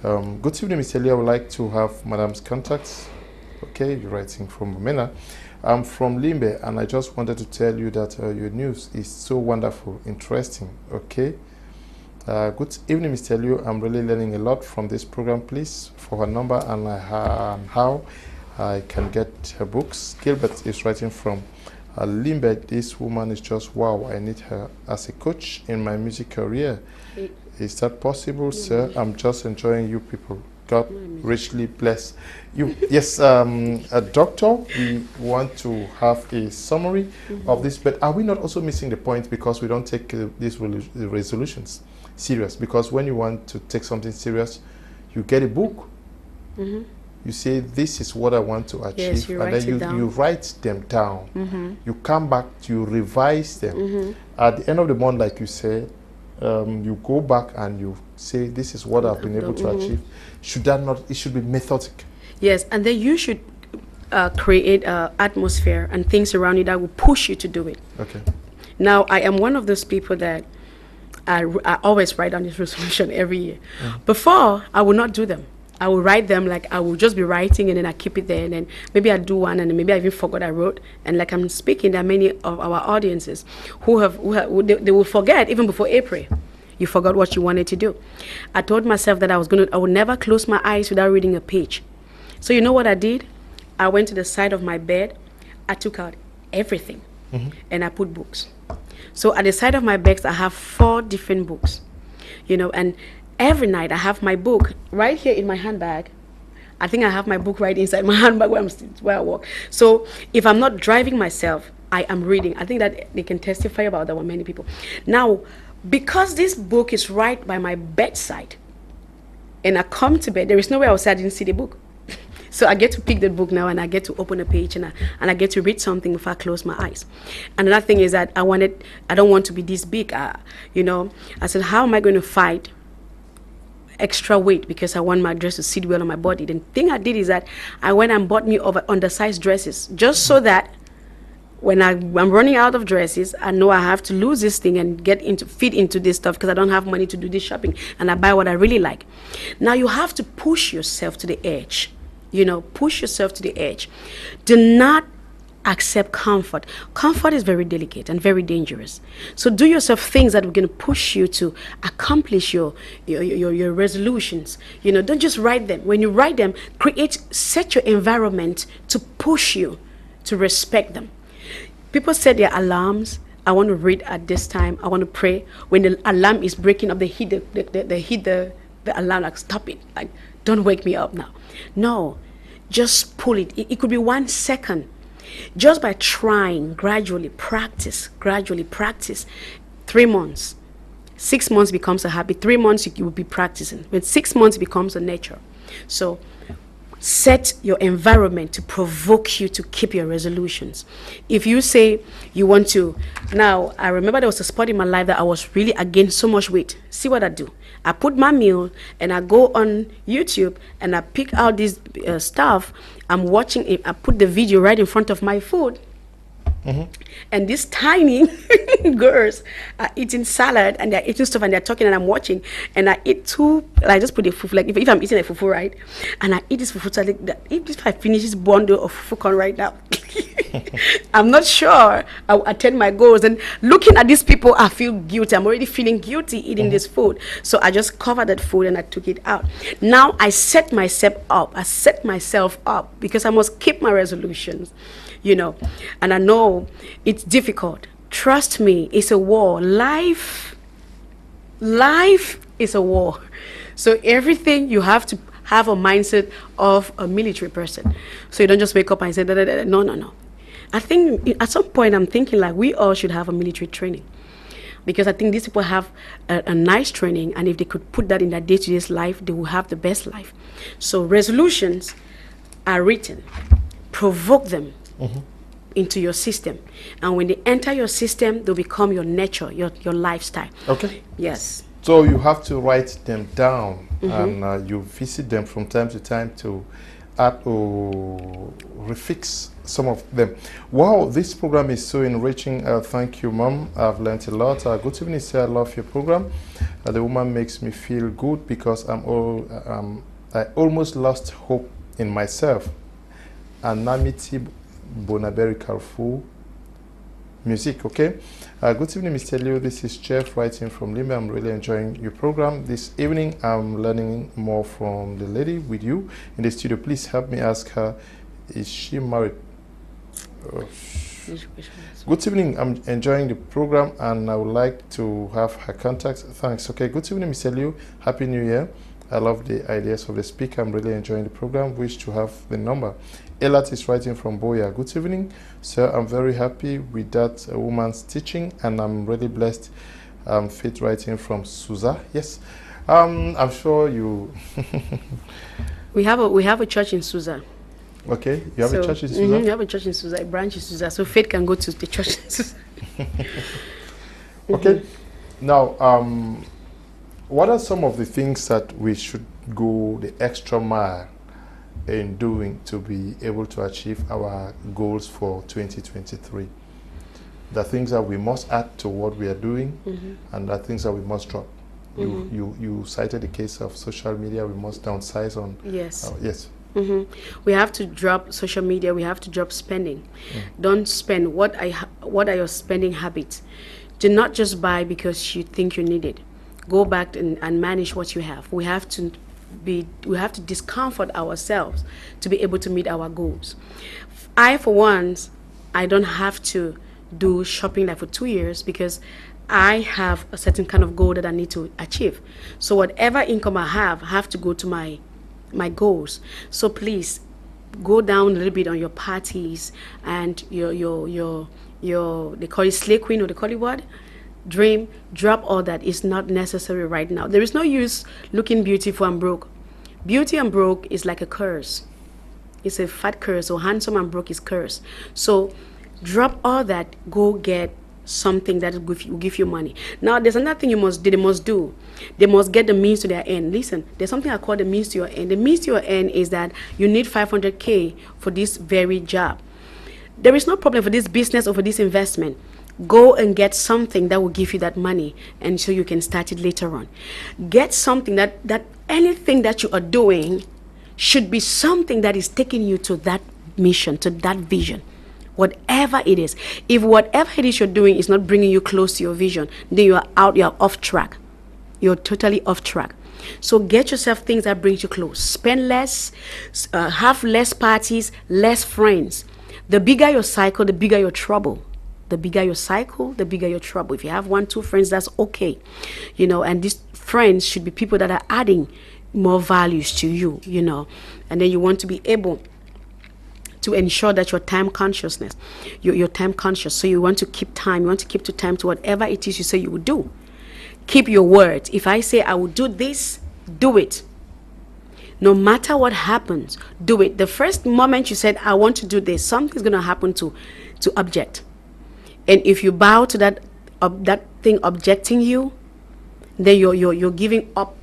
Good evening, Mr. Liu. I would like to have Madam's contacts. Okay, you're writing from Mena. I'm from Limbe, and I just wanted to tell you that your news is so wonderful, interesting. Okay. Good evening, Mr. Liu. I'm really learning a lot from this program. Please, for her number and how I can get her books. Gilbert is writing from Limbe. This woman is just wow. I need her as a coach in my music career. Is that possible, sir? I'm just enjoying you people. God richly bless you. Yes, a doctor, we want to have a summary of this, but are we not also missing the point because we don't take these resolutions serious? Because when you want to take something serious, you get a book. You say, this is what I want to achieve. Yes, and then you write them down. You come back, you revise them. At the end of the month, like you said, you go back and you say, this is what I've been able to achieve. Should that not, it should be methodic. Yes, and then you should create an atmosphere and things around you that will push you to do it. Okay. Now, I am one of those people that I always write down this resolution every year. Before, I would not do them. I will write them, like I will just be writing and then I keep it there, and then maybe I do one and then maybe I even forgot I wrote. And like I'm speaking, there are many of our audiences who they will forget even before April. You forgot what you wanted to do. I told myself that I would never close my eyes without reading a page. So you know what I did? I went to the side of my bed, I took out everything, and I put books. So at the side of my bed, I have 4 different books, you know, and every night I have my book right here in my handbag. I think I have my book right inside my handbag where I walk. So if I'm not driving myself, I am reading. I think that they can testify about that with many people. Now, because this book is right by my bedside, and I come to bed, there is no way I will say I didn't see the book. So I get to pick the book now, and I get to open a page, and I get to read something before I close my eyes. And another thing is that I don't want to be this big. You know, I said, how am I going to fight extra weight because I want my dress to sit well on my body? The thing I did is that I went and bought me undersized dresses, just so that when I'm running out of dresses, I know I have to lose this thing and fit into this stuff because I don't have money to do this shopping, and I buy what I really like. Now you have to push yourself to the edge. You know, push yourself to the edge. Do not accept comfort. Comfort is very delicate and very dangerous. So do yourself things that are going to push you to accomplish your resolutions. You know, don't just write them. When you write them, set your environment to push you to respect them. People set their alarms. I want to read at this time. I want to pray. When the alarm is breaking up, they hit the alarm, like, stop it. Like, don't wake me up now. No, just pull it. It could be 1 second. Just by trying, gradually practice. 3 months. 6 months becomes a habit. 3 months you will be practicing. When 6 months becomes a nature. So set your environment to provoke you to keep your resolutions. If you say you want to, now I remember there was a spot in my life that I was really against so much weight. See what I do? I put my meal and I go on YouTube and I pick out this stuff. I'm watching it. I put the video right in front of my food. And these tiny girls are eating salad and they're eating stuff and they're talking and I'm watching and I eat two. I just put the fufu, like if I'm eating a fufu, right, and I eat this fufu, so I like that, if I finish this bundle of fufu corn right now, I'm not sure I'll attain my goals. And looking at these people, I feel guilty. I'm already feeling guilty eating this food, so I just covered that food and I took it out. Now I set myself up because I must keep my resolutions. And I know it's difficult. Trust me, it's a war. Life is a war. So everything you have to have a mindset of a military person. So you don't just wake up and say, da, da, da, da. No. I think at some point I'm thinking like we all should have a military training. Because I think these people have a nice training, and if they could put that in their day-to-day life, they will have the best life. So resolutions are written. Provoke them. Into your system, and when they enter your system, they'll become your nature, your lifestyle. Okay. Yes. So you have to write them down, and you visit them from time to time to add or refix some of them. Wow, this program is so enriching. Thank you, Mom. I've learned a lot. Good evening, sir. I love your program. The woman makes me feel good because I almost lost hope in myself. And Namiti Bonaberi Carrefour music. Okay. Good evening, Mr. Leo. This is Jeff writing from Lima. I'm really enjoying your program. This evening I'm learning more from the lady with you in the studio. Please help me ask her, is she married? Good evening. I'm enjoying the program and I would like to have her contact. Thanks. Okay. Good evening, Mr. Leo. Happy New Year. I love the ideas of the speaker. I'm really enjoying the program. Wish to have the number. Elat is writing from Boya. Good evening, sir. I'm very happy with that woman's teaching, and I'm really blessed. Fit writing from Suza. Yes, I'm sure you. we have a church in Suza. Okay, you have a church in Suza. We have a church in Suza, a branch in Suza, so Faith can go to the church in Suza. Okay, now what are some of the things that we should go the extra mile in doing to be able to achieve our goals for 2023? The things that we must add to what we are doing, and the things that we must drop. You cited the case of social media. We must downsize on. Yes. Yes. We have to drop social media. We have to drop spending. Don't spend. What are your spending habits? Do not just buy because you think you need it. Go back and manage what you have. We have to discomfort ourselves to be able to meet our goals. For once, I don't have to do shopping like for 2 years because I have a certain kind of goal that I need to achieve. So whatever income I have to go to my goals. So please go down a little bit on your parties and your they call it slay queen, or they call it what? Dream. Drop all that. Is not necessary right now. There is no use looking beautiful and broke. Beauty and broke is like a curse. It's a fat curse, or handsome and broke is curse. So drop all that. Go get something that will give you money. Now there's another thing they must do. They must get the means to their end. Listen, there's something I call the means to your end. The means to your end is that you need 500K for this very job. There is no problem for this business or for this investment. Go and get something that will give you that money, and so you can start it later on. Get something that anything that you are doing should be something that is taking you to that mission, to that vision, whatever it is. If whatever it is you're doing is not bringing you close to your vision, then you're off track. You're totally off track. So get yourself things that bring you close. Spend less, have less parties, less friends. The bigger your cycle, the bigger your trouble. The bigger your cycle, the bigger your trouble. If you have 1, 2 friends, that's okay. You know, and these friends should be people that are adding more values to you, you know. And then you want to be able to ensure that you're time consciousness, you're time conscious. So you want to keep time, you want to keep to time to whatever it is you say you will do. Keep your word. If I say I will do this, do it. No matter what happens, do it. The first moment you said, I want to do this, something's going to happen to object. And if you bow to that thing objecting you, then you're giving up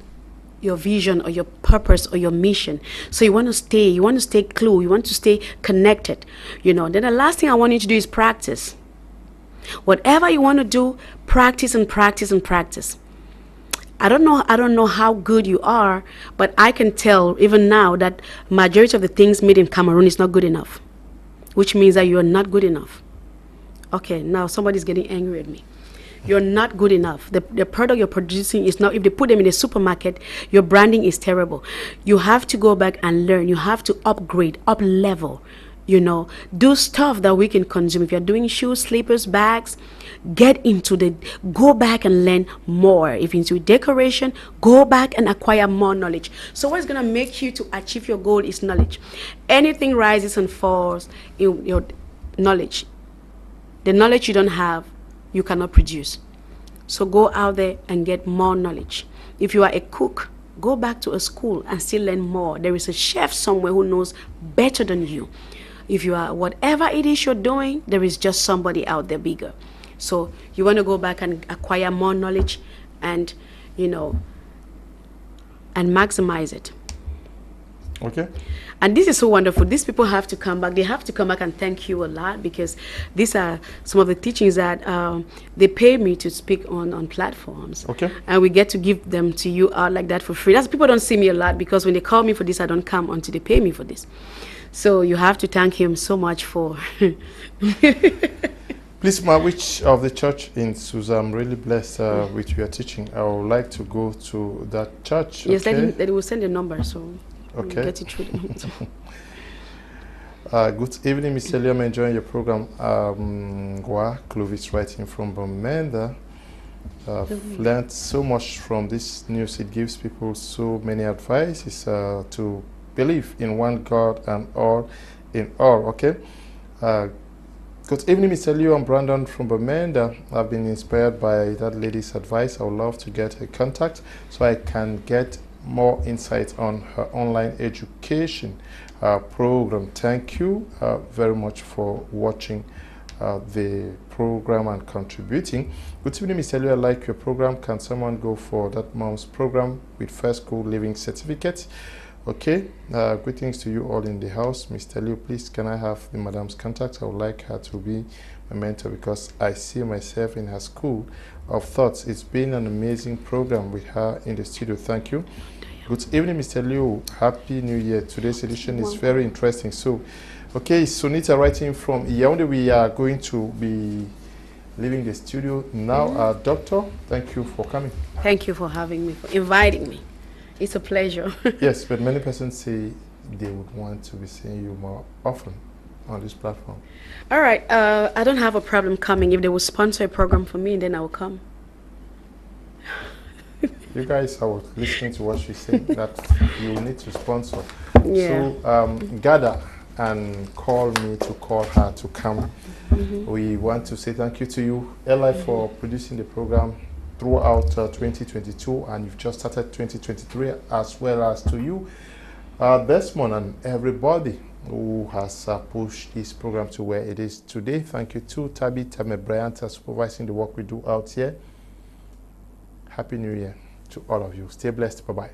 your vision or your purpose or your mission. So you want to stay clue, you want to stay connected, you know. Then the last thing I want you to do is practice. Whatever you want to do, practice and practice and practice. I don't know how good you are, but I can tell even now that majority of the things made in Cameroon is not good enough, which means that you are not good enough. Okay, now somebody's getting angry at me. You're not good enough. The product you're producing is not, if they put them in a supermarket, your branding is terrible. You have to go back and learn. You have to upgrade, up level, you know, do stuff that we can consume. If you're doing shoes, slippers, bags, go back and learn more. If you're into decoration, go back and acquire more knowledge. So what's going to make you to achieve your goal is knowledge. Anything rises and falls in your knowledge. The knowledge you don't have, you cannot produce. So go out there and get more knowledge. If you are a cook, go back to a school and still learn more. There is a chef somewhere who knows better than you. If you are, whatever it is you're doing, there is just somebody out there bigger. So you want to go back and acquire more knowledge and, you know, and maximize it. Okay. And this is so wonderful. These people have to come back. They have to come back and thank you a lot, because these are some of the teachings that they pay me to speak on platforms. Okay. And we get to give them to you out like that for free. That's, people don't see me a lot, because when they call me for this, I don't come until they pay me for this. So you have to thank him so much for... Please, ma, which of the church in Susa I'm really blessed with your teaching? I would like to go to that church. Yes, okay? they will send a number, so okay. We'll get it through. Good evening, Mr. Leo. I'm enjoying your program. Clovis writing from Bomenda. I've learned so much from this news. It gives people so many advices to believe in one God and all in all. Okay. Good evening, Mr. Leo. I'm Brandon from Bomenda. I've been inspired by that lady's advice. I would love to get her contact so I can get more insight on her online education program. Thank you very much for watching the program and contributing. Good evening, Mr. Leo. I like your program. Can someone go for that mom's program with first school living certificate? Okay. Greetings to you all in the house. Mr. Leo, please, can I have the madam's contact? I would like her to be my mentor, because I see myself in her school of thoughts. It's been an amazing program with her in the studio. Thank you. Good evening, Mr. Liu. Happy New Year. Today's edition is very interesting. So, okay, Sunita writing from Ewane. We are going to be leaving the studio now. Doctor, thank you for coming. Thank you for having me, for inviting me. It's a pleasure. Yes, but many persons say they would want to be seeing you more often on this platform. All right. I don't have a problem coming. If they will sponsor a program for me, then I will come. You guys, I was listening to what she said, that you need to sponsor. Yeah. So gather and call me to call her to come. We want to say thank you to you, Eli, for producing the program throughout 2022, and you've just started 2023, as well as to you, Desmond, and everybody who has pushed this program to where it is today. Thank you to Tabitha Bryant for supervising the work we do out here. Happy New Year to all of you. Stay blessed. Bye-bye.